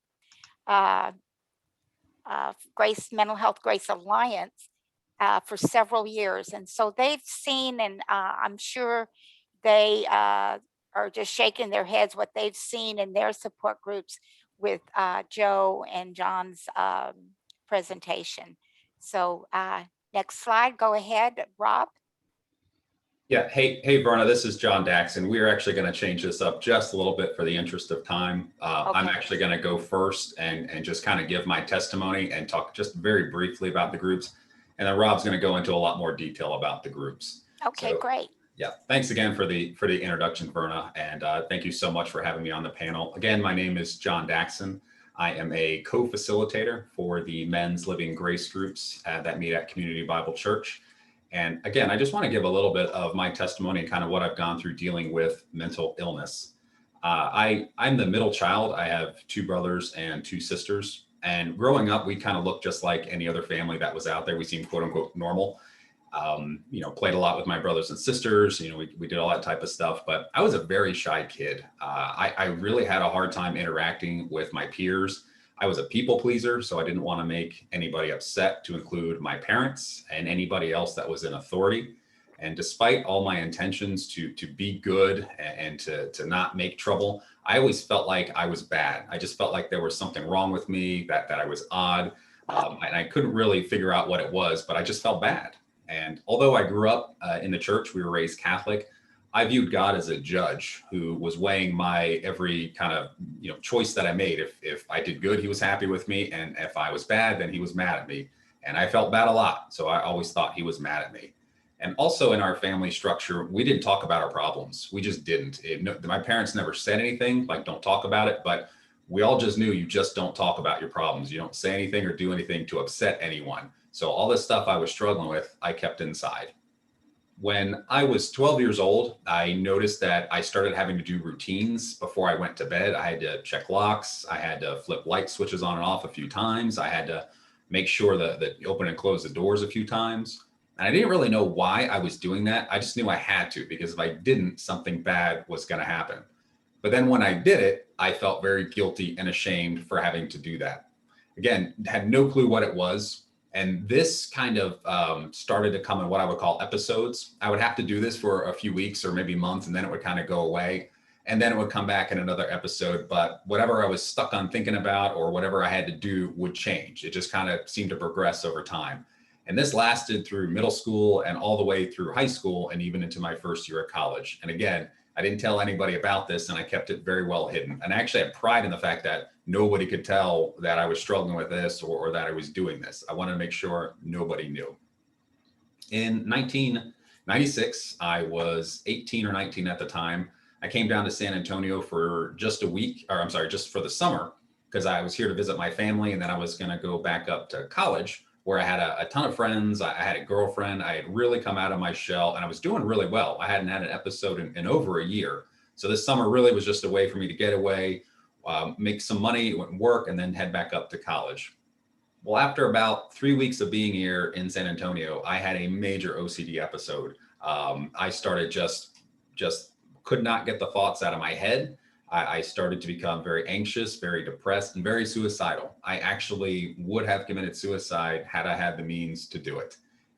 Grace Mental Health Grace Alliance, for several years. And so they've seen, and I'm sure they are just shaking their heads what they've seen in their support groups with Joe and John's presentation. So next slide, go ahead, Rob. Yeah, hey, Verna, this is John Daxon. We are actually going to change this up just a little bit for the interest of time. I'm actually going to go first and just kind of give my testimony and talk just very briefly about the groups. And then Rob's going to go into a lot more detail about the groups. Okay, so, great. Yeah, thanks again for the introduction, Verna. And thank you so much for having me on the panel. Again, my name is John Daxon. I am a co-facilitator for the men's living grace groups that meet at Community Bible Church. And again, I just want to give a little bit of my testimony and kind of what I've gone through dealing with mental illness. I'm the middle child. I have 2 brothers and 2 sisters. And growing up, we kind of looked just like any other family that was out there. We seemed quote unquote normal. Played a lot with my brothers and sisters. We did all that type of stuff, but I was a very shy kid. I really had a hard time interacting with my peers. I was a people pleaser, so I didn't want to make anybody upset, to include my parents and anybody else that was in authority. And despite all my intentions to be good and to not make trouble, I always felt like I was bad. I just felt like there was something wrong with me, that I was odd. And I couldn't really figure out what it was, but I just felt bad. And although I grew up in the church, we were raised Catholic, I viewed God as a judge who was weighing my every kind of choice that I made. If I did good, he was happy with me. And if I was bad, then he was mad at me. And I felt bad a lot. So I always thought he was mad at me. And also in our family structure, we didn't talk about our problems. We just didn't. My parents never said anything like, don't talk about it. But we all just knew you just don't talk about your problems. You don't say anything or do anything to upset anyone. So all this stuff I was struggling with, I kept inside. When I was 12 years old, I noticed that I started having to do routines before I went to bed. I had to check locks. I had to flip light switches on and off a few times. I had to make sure that open and close the doors a few times. And I didn't really know why I was doing that. I just knew I had to, because if I didn't, something bad was going to happen. But then when I did it, I felt very guilty and ashamed for having to do that. Again, had no clue what it was. And this kind of started to come in what I would call episodes. I would have to do this for a few weeks or maybe months, and then it would kind of go away. And then it would come back in another episode. But whatever I was stuck on thinking about or whatever I had to do would change. It just kind of seemed to progress over time. And this lasted through middle school and all the way through high school and even into my first year of college. And again, I didn't tell anybody about this, and I kept it very well hidden. And I actually had pride in the fact that nobody could tell that I was struggling with this or that I was doing this. I wanted to make sure nobody knew. In 1996, I was 18 or 19 at the time. I came down to San Antonio for just a week, just for the summer, because I was here to visit my family, and then I was going to go back up to college where I had a ton of friends. I had a girlfriend. I had really come out of my shell and I was doing really well. I hadn't had an episode in over a year. So this summer really was just a way for me to get away, make some money, work, and then head back up to college. Well, after about 3 weeks of being here in San Antonio, I had a major OCD episode. I started just could not get the thoughts out of my head. I started to become very anxious, very depressed, and very suicidal. I actually would have committed suicide had I had the means to do it.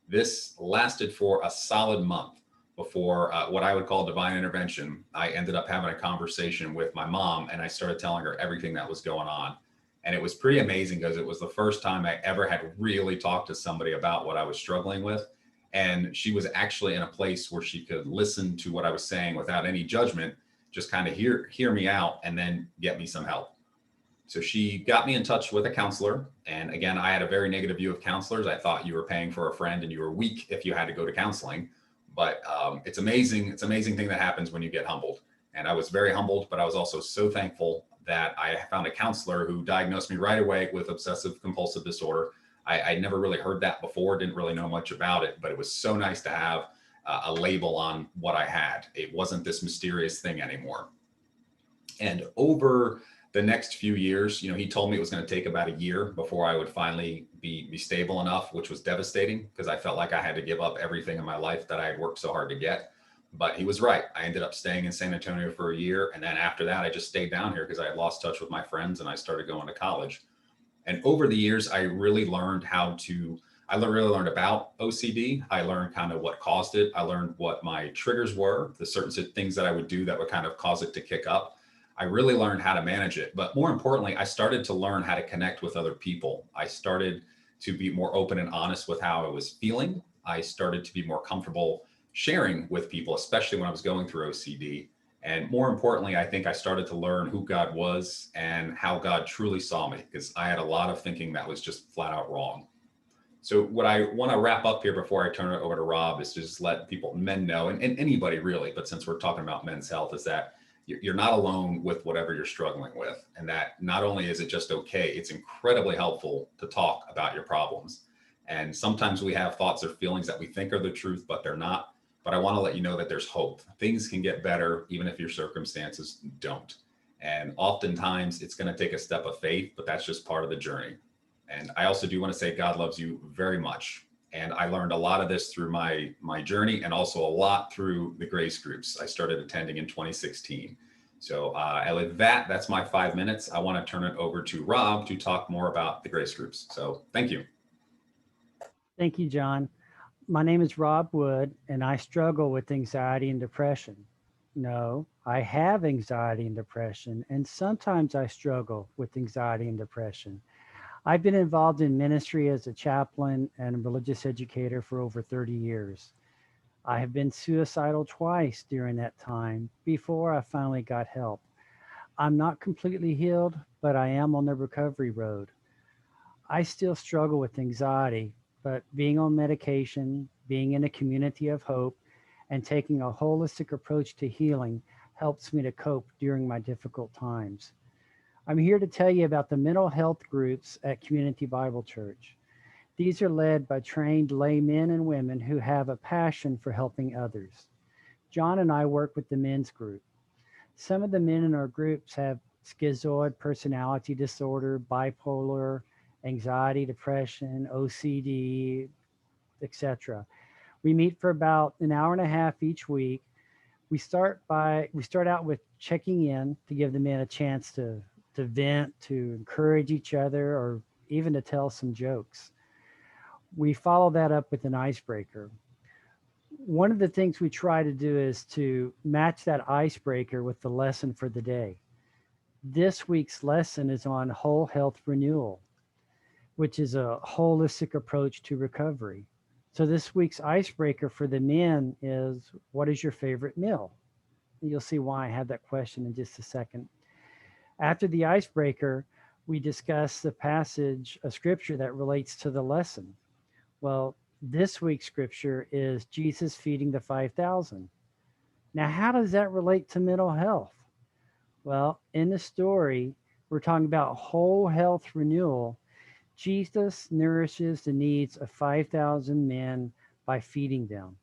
This lasted for a solid month before what I would call divine intervention. I ended up having a conversation with my mom and I started telling her everything that was going on. And it was pretty amazing because it was the first time I ever had really talked to somebody about what I was struggling with. And she was actually in a place where she could listen to what I was saying without any judgment, just kind of hear me out and then get me some help. So she got me in touch with a counselor. And again, I had a very negative view of counselors. I thought you were paying for a friend and you were weak if you had to go to counseling. But it's amazing. It's an amazing thing that happens when you get humbled. And I was very humbled, but I was also so thankful that I found a counselor who diagnosed me right away with obsessive compulsive disorder. I never really heard that before, didn't really know much about it, but it was so nice to have a label on what I had. It wasn't this mysterious thing anymore. And over the next few years, you know, he told me it was going to take about a year before I would finally be stable enough, which was devastating because I felt like I had to give up everything in my life that I had worked so hard to get. But he was right. I ended up staying in San Antonio for a year. And then after that, I just stayed down here because I had lost touch with my friends and I started going to college. And over the years, I really learned really learned about OCD. I learned kind of what caused it. I learned what my triggers were, the certain things that I would do that would kind of cause it to kick up. I really learned how to manage it. But more importantly, I started to learn how to connect with other people. I started to be more open and honest with how I was feeling. I started to be more comfortable sharing with people, especially when I was going through OCD. And more importantly, I think I started to learn who God was and how God truly saw me, because I had a lot of thinking that was just flat out wrong. So what I want to wrap up here before I turn it over to Rob is to just let men know, and anybody really, but since we're talking about men's health, is that you're not alone with whatever you're struggling with. And that not only is it just okay, it's incredibly helpful to talk about your problems. And sometimes we have thoughts or feelings that we think are the truth, but they're not. But I want to let you know that there's hope. Things can get better, even if your circumstances don't. And oftentimes it's going to take a step of faith, but that's just part of the journey. And I also do want to say God loves you very much. And I learned a lot of this through my journey and also a lot through the grace groups I started attending in 2016. So with that's my 5 minutes. I want to turn it over to Rob to talk more about the grace groups. So thank you. Thank you, John. My name is Rob Wood, and I struggle with anxiety and depression. No, I have anxiety and depression, and sometimes I struggle with anxiety and depression. I've been involved in ministry as a chaplain and a religious educator for over 30 years. I have been suicidal twice during that time before I finally got help. I'm not completely healed, but I am on the recovery road. I still struggle with anxiety, but being on medication, being in a community of hope, and taking a holistic approach to healing helps me to cope during my difficult times. I'm here to tell you about the mental health groups at Community Bible Church. These are led by trained lay men and women who have a passion for helping others. John and I work with the men's group. Some of the men in our groups have schizoid personality disorder, bipolar, anxiety, depression, OCD, etc. We meet for about an hour and a half each week. We start out with checking in to give the men a chance to vent, to encourage each other, or even to tell some jokes. We follow that up with an icebreaker. One of the things we try to do is to match that icebreaker with the lesson for the day. This week's lesson is on whole health renewal, which is a holistic approach to recovery. So this week's icebreaker for the men is, what is your favorite meal? And you'll see why I have that question in just a second. After the icebreaker, we discuss the passage of scripture that relates to the lesson. Well, this week's scripture is Jesus feeding the 5,000. Now, how does that relate to mental health? Well, in the story, we're talking about whole health renewal. Jesus nourishes the needs of 5,000 men by feeding them.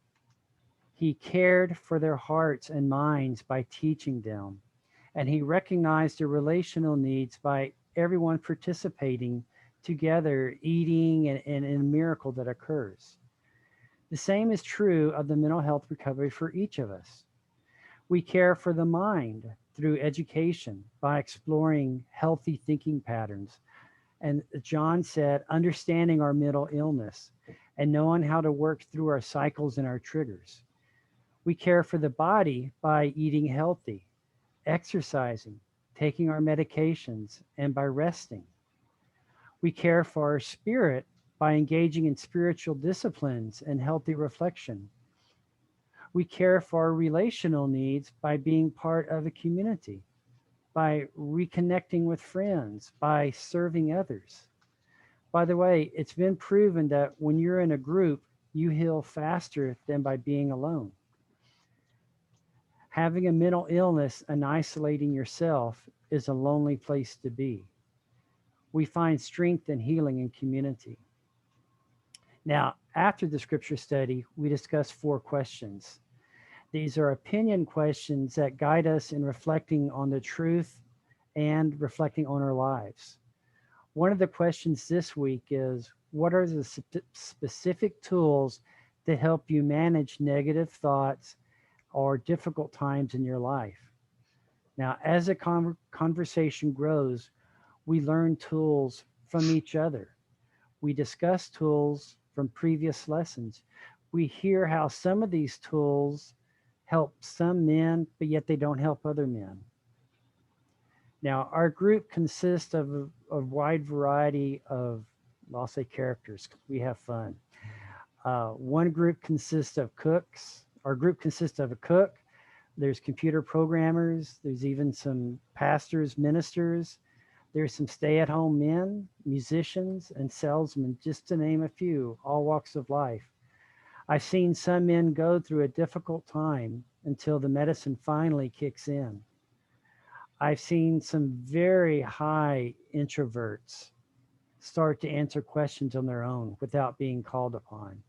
He cared for their hearts and minds by teaching them. And he recognized their relational needs by everyone participating together, eating, and in a miracle that occurs. The same is true of the mental health recovery for each of us. We care for the mind through education by exploring healthy thinking patterns. And John said, understanding our mental illness and knowing how to work through our cycles and our triggers. We care for the body by eating healthy, exercising, taking our medications, and by resting. We care for our spirit by engaging in spiritual disciplines and healthy reflection. We care for our relational needs by being part of a community, by reconnecting with friends, by serving others. By the way, it's been proven that when you're in a group, you heal faster than by being alone. Having a mental illness and isolating yourself is a lonely place to be. We find strength and healing in community. Now, after the scripture study, we discuss 4 questions. These are opinion questions that guide us in reflecting on the truth and reflecting on our lives. One of the questions this week is, what are the specific tools that help you manage negative thoughts or difficult times in your life? Now, as a conversation grows, we learn tools from each other. We discuss tools from previous lessons. We hear how some of these tools help some men, but yet they don't help other men. Now, our group consists of a wide variety of, I'll say, characters. We have fun. One group consists of cooks. Our group consists of a cook. There's computer programmers. There's even some pastors, ministers. There's some stay-at-home men, musicians, and salesmen, just to name a few, all walks of life. I've seen some men go through a difficult time until the medicine finally kicks in. I've seen some very high introverts start to answer questions on their own without being called upon.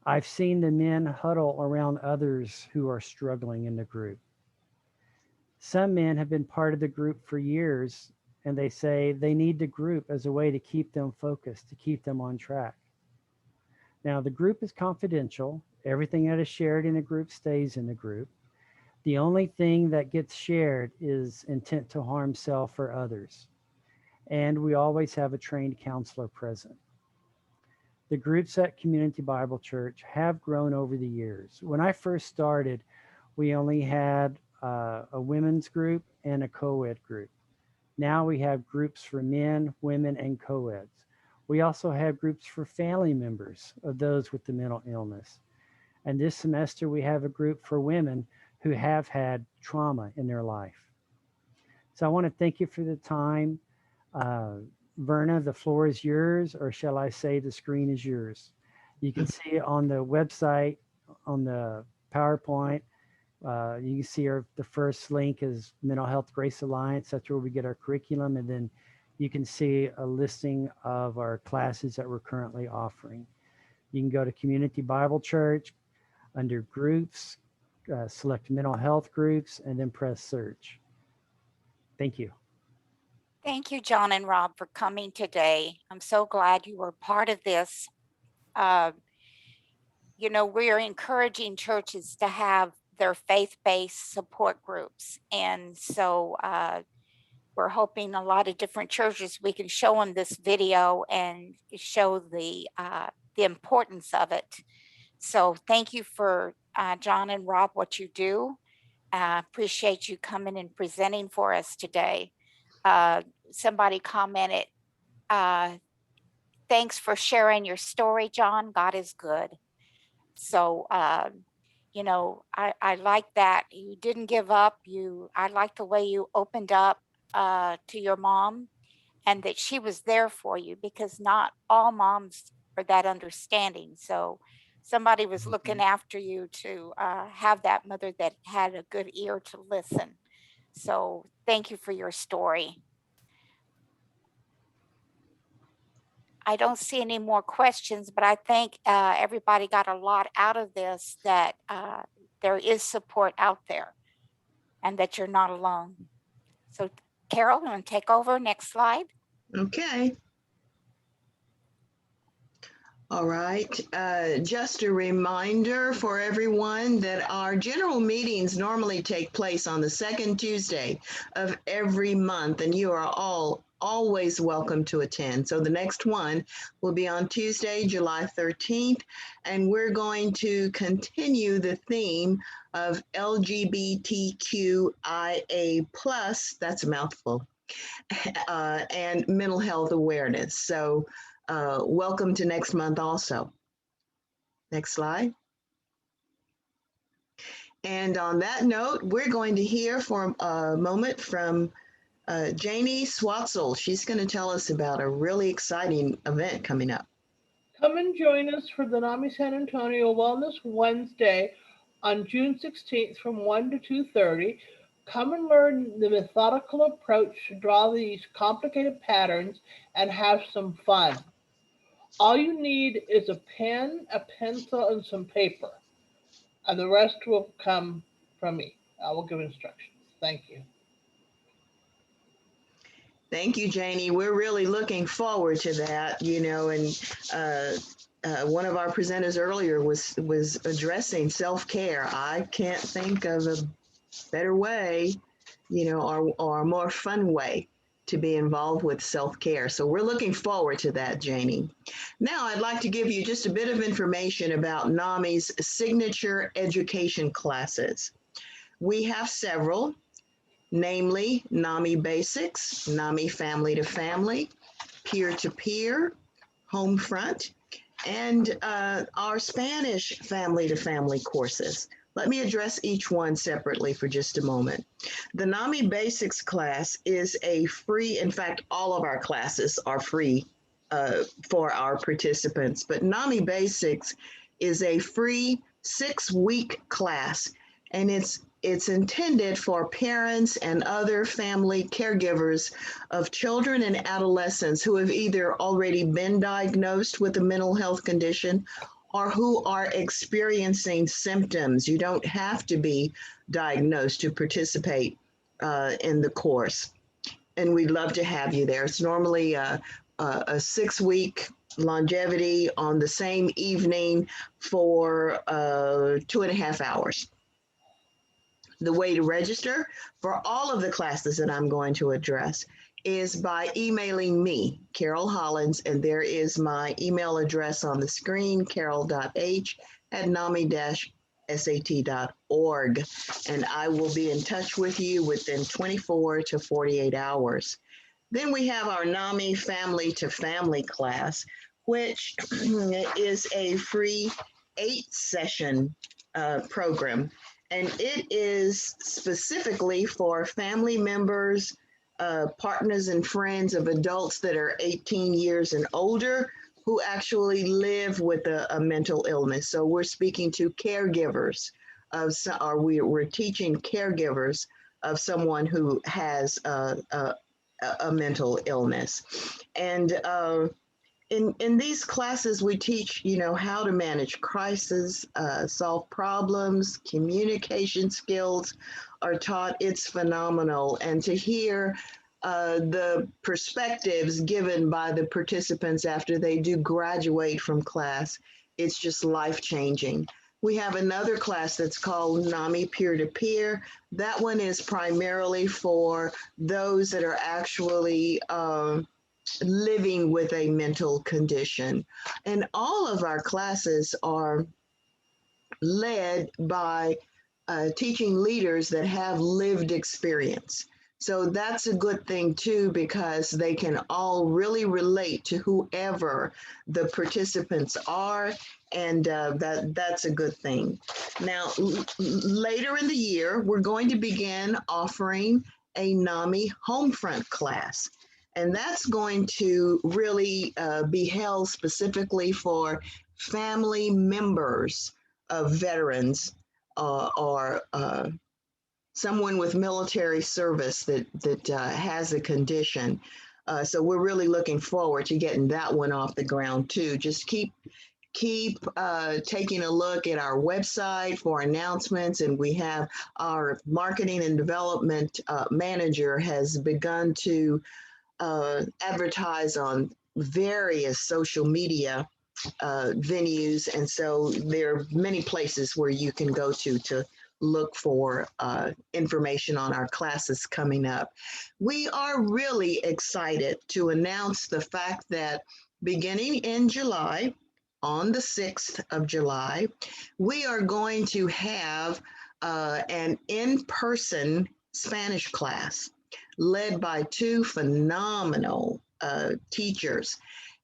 I've seen the men huddle around others who are struggling in the group. Some men have been part of the group for years, and they say they need the group as a way to keep them focused, to keep them on track. Now, the group is confidential. Everything that is shared in a group stays in the group. The only thing that gets shared is intent to harm self or others. And we always have a trained counselor present. The groups at Community Bible Church have grown over the years. When I first started, we only had a women's group and a co-ed group. Now we have groups for men, women, and co-eds. We also have groups for family members of those with the mental illness. And this semester, we have a group for women who have had trauma in their life. So I want to thank you for the time. Verna, the floor is yours, or shall I say the screen is yours. You can see it on the website, on the PowerPoint. You can see the first link is Mental Health Grace Alliance. That's where we get our curriculum. And then you can see a listing of our classes that we're currently offering. You can go to Community Bible Church under groups, select mental health groups, and then press search. Thank you. Thank you, John and Rob, for coming today. I'm so glad you were part of this. We're encouraging churches to have their faith-based support groups. And so we're hoping a lot of different churches, we can show them this video and show the importance of it. So thank you for John and Rob, what you do. Appreciate you coming and presenting for us today. Somebody commented, thanks for sharing your story, John. God is good. So, I like that. You didn't give up. I like the way you opened up to your mom and that she was there for you, because not all moms are that understanding. So somebody was looking after you to have that mother that had a good ear to listen. So thank you for your story. I don't see any more questions, but I think everybody got a lot out of this, that there is support out there and that you're not alone. So Carol, you want to take over? Next slide. Okay. All right. Just a reminder for everyone that our general meetings normally take place on the second Tuesday of every month, and you are all always welcome to attend. So the next one will be on Tuesday, July 13th, and we're going to continue the theme of LGBTQIA+, that's a mouthful, and mental health awareness. So welcome to next month also. Next slide. And on that note, we're going to hear for a moment from Janie Swatzel. She's going to tell us about a really exciting event coming up. Come and join us for the NAMI San Antonio Wellness Wednesday on June 16th from 1 to 2:30. Come and learn the methodical approach to draw these complicated patterns and have some fun. All you need is a pen, a pencil, and some paper, and the rest will come from me. I will give instructions. Thank you. Thank you, Janie. We're really looking forward to that, you know, and one of our presenters earlier was addressing self-care. I can't think of a better way, you know, or a more fun way to be involved with self-care. So we're looking forward to that, Janie. Now I'd like to give you just a bit of information about NAMI's signature education classes. We have several, namely NAMI Basics, NAMI Family to Family, Peer to Peer, Homefront, and our Spanish Family to Family courses. Let me address each one separately for just a moment. The NAMI Basics class is a free, in fact, all of our classes are free for our participants, but NAMI Basics is a free 6-week class, and it's intended for parents and other family caregivers of children and adolescents who have either already been diagnosed with a mental health condition or who are experiencing symptoms. You don't have to be diagnosed to participate in the course. And we'd love to have you there. It's normally a 6-week longevity on the same evening for 2.5 hours. The way to register for all of the classes that I'm going to address is by emailing me, Carol Hollins, and there is my email address on the screen, carol.h@nami-sat.org, and I will be in touch with you within 24 to 48 hours. Then we have our NAMI Family to Family class, which is a free 8-session program. And it is specifically for family members, partners and friends of adults that are 18 years and older who actually live with a mental illness. So we're speaking to caregivers of, or we're teaching caregivers of someone who has a mental illness. And in these classes, we teach, you know, how to manage crisis, solve problems, communication skills are taught. It's phenomenal. And to hear the perspectives given by the participants after they do graduate from class, it's just life-changing. We have another class that's called NAMI Peer to Peer. That one is primarily for those that are actually living with a mental condition. And all of our classes are led by teaching leaders that have lived experience. So that's a good thing too, because they can all really relate to whoever the participants are, and that's a good thing. Now, later in the year, we're going to begin offering a NAMI Homefront class. And that's going to really be held specifically for family members of veterans or someone with military service that has a condition. So we're really looking forward to getting that one off the ground too. Just keep taking a look at our website for announcements, and we have our marketing and development manager has begun to advertise on various social media venues, and so there are many places where you can go to look for information on our classes coming up. We are really excited to announce the fact that beginning in July, on the 6th of July, we are going to have an in-person Spanish class led by two phenomenal teachers.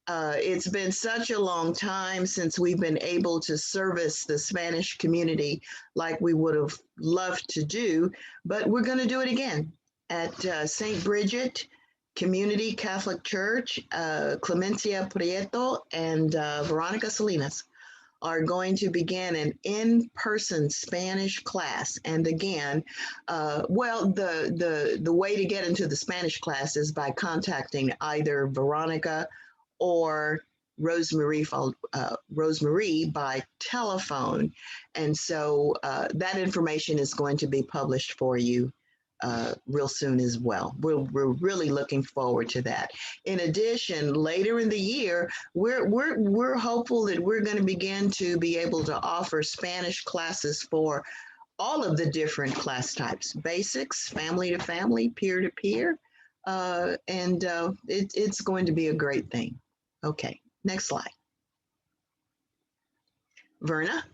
It's been such a long time since we've been able to service the Spanish community like we would have loved to do, but we're going to do it again at St. Bridget Community Catholic Church. Clemencia Prieto and Veronica Salinas are going to begin an in-person Spanish class. And again, well, the way to get into the Spanish class is by contacting either Veronica or Rosemary by telephone. And so that information is going to be published for you real soon as well. We're really looking forward to that. In addition, later in the year, we're hopeful that we're going to begin to be able to offer Spanish classes for all of the different class types: basics, family to family, peer to peer, and it's going to be a great thing. Okay, next slide. Verna.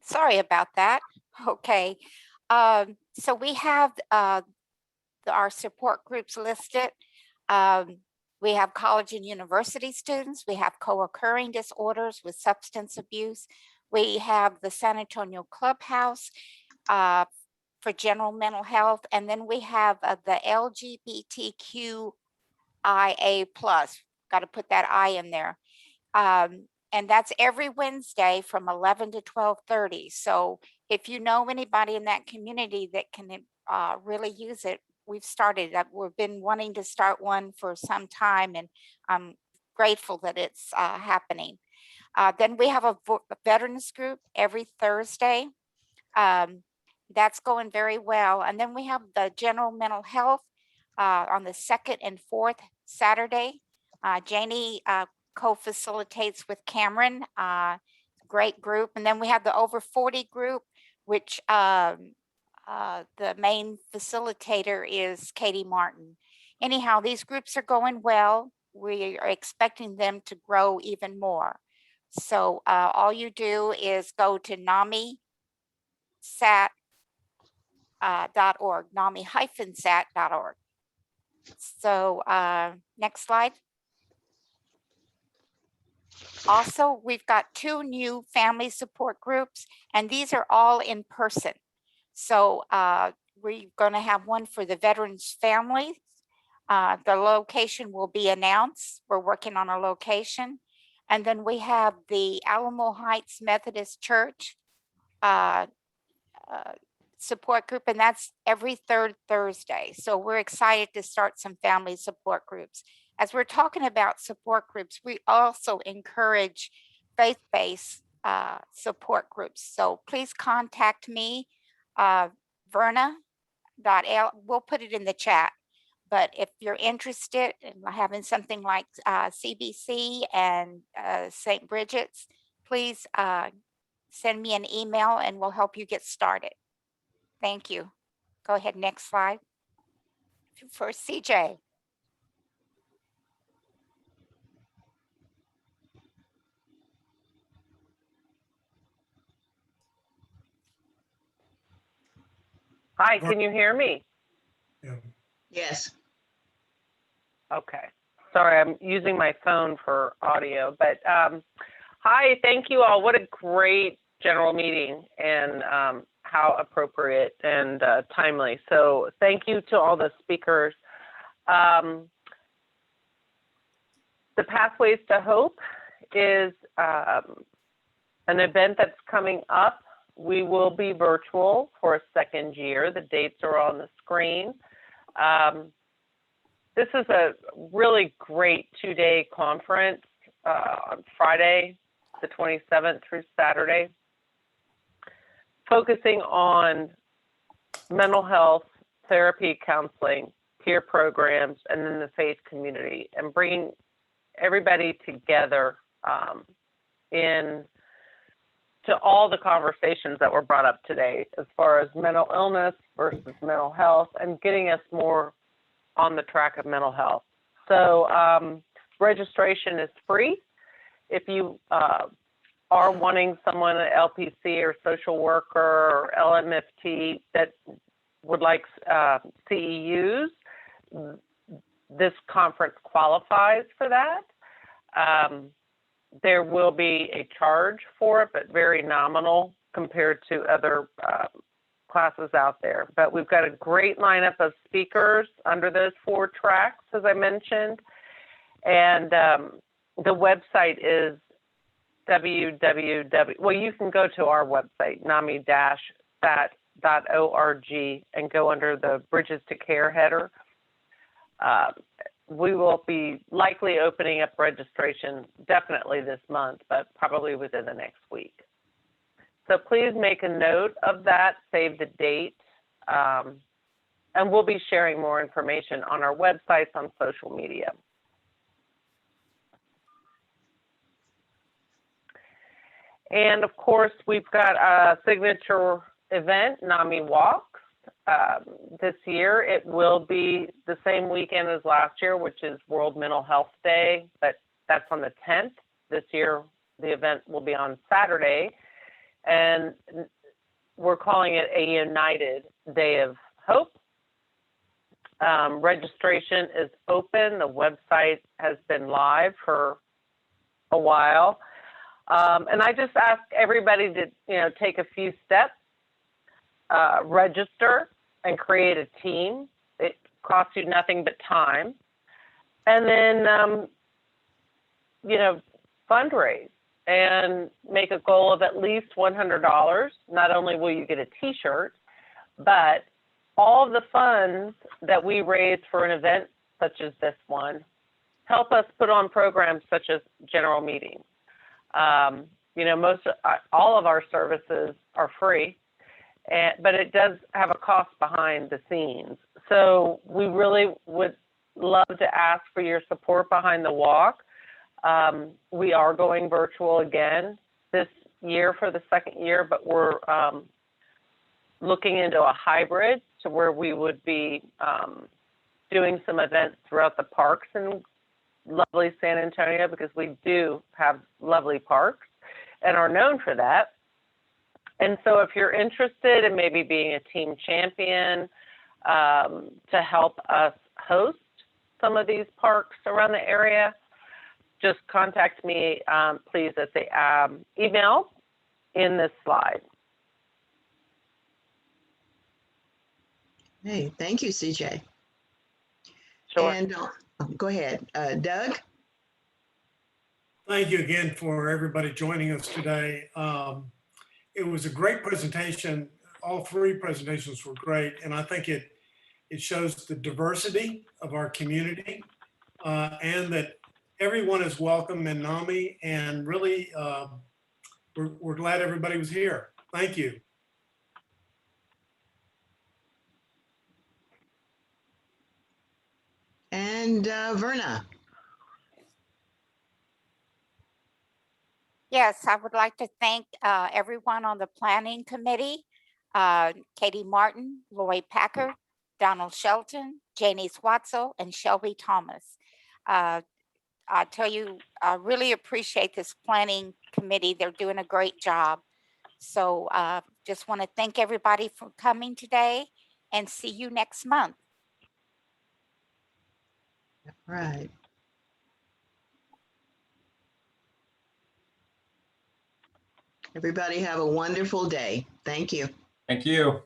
Sorry about that. Okay. So we have our support groups listed. We have college and university students. We have co-occurring disorders with substance abuse. We have the San Antonio Clubhouse for general mental health. And then we have the LGBTQIA+. Got to put that I in there. And that's every Wednesday from 11 to 12:30. So if you know anybody in that community that can really use it, we've started that. We've been wanting to start one for some time, and I'm grateful that it's happening. Then we have a veterans group every Thursday. That's going very well. And then we have the general mental health on the 2nd and 4th Saturday. Janie co-facilitates with Cameron, great group. And then we have the over 40 group, which the main facilitator is Katie Martin. Anyhow, these groups are going well. We are expecting them to grow even more. So all you do is go to NAMISat.org, NAMI-SAT.org. So next slide. Also, we've got 2 new family support groups, and these are all in person. So we're going to have one for the veterans families. The location will be announced. We're working on a location. And then we have the Alamo Heights Methodist Church support group, and that's every 3rd Thursday. So we're excited to start some family support groups. As we're talking about support groups, we also encourage faith-based support groups. So please contact me, Verna.l. We'll put it in the chat. But if you're interested in having something like CBC and St. Bridget's, please send me an email and we'll help you get started. Thank you. Go ahead, next slide. For CJ. Hi, can you hear me? Yeah. Yes. Okay. Sorry, I'm using my phone for audio, but hi, thank you all. What a great general meeting, and how appropriate and timely. So thank you to all the speakers. The Pathways to Hope is an event that's coming up. We will be virtual for a second year. The dates are on the screen. This is a really great 2-day conference on Friday, the 27th through Saturday, focusing on mental health, therapy, counseling, peer programs, and then the faith community, and bringing everybody together to all the conversations that were brought up today as far as mental illness versus mental health, and getting us more on the track of mental health. So registration is free. If you are wanting someone at LPC or social worker or LMFT that would like CEUs, this conference qualifies for that. There will be a charge for it, but very nominal compared to other classes out there. But we've got a great lineup of speakers under those 4 tracks, as I mentioned. And the website is well, you can go to our website, NAMI-SAT.org, and go under the Bridges to Care header. We will be likely opening up registration definitely this month, but probably within the next week. So please make a note of that, save the date, and we'll be sharing more information on our websites, on social media. And of course, we've got a signature event, NAMI Walks. This year, it will be the same weekend as last year, which is World Mental Health Day, but that's on the 10th. This year, the event will be on Saturday, and we're calling it a United Day of Hope. Registration is open. The website has been live for a while. And I just ask everybody to, take a few steps, register and create a team. It costs you nothing but time. And then, fundraise and make a goal of at least $100. Not only will you get a t-shirt, but all of the funds that we raise for an event such as this one help us put on programs such as general meetings. All of our services are free, but it does have a cost behind the scenes. So we really would love to ask for your support behind the walk. We are going virtual again this year for the second year, but we're looking into a hybrid to where we would be doing some events throughout the parks in lovely San Antonio, because we do have lovely parks and are known for that. And so if you're interested in maybe being a team champion to help us host some of these parks around the area, just contact me, please, at the email in this slide. Hey, thank you, CJ. Sure. And go ahead, Doug. Thank you again for everybody joining us today. It was a great presentation. All 3 presentations were great, and I think it shows the diversity of our community and that everyone is welcome in NAMI, and really we're glad everybody was here. Thank you. And Verna. Yes, I would like to thank everyone on the planning committee, Katie Martin, Lloyd Packard, Donald Shelton, Janie Swatzel, and Shelby Thomas. I tell you, I really appreciate this planning committee. They're doing a great job. So just want to thank everybody for coming today, and see you next month. Right. Everybody have a wonderful day. Thank you. Thank you.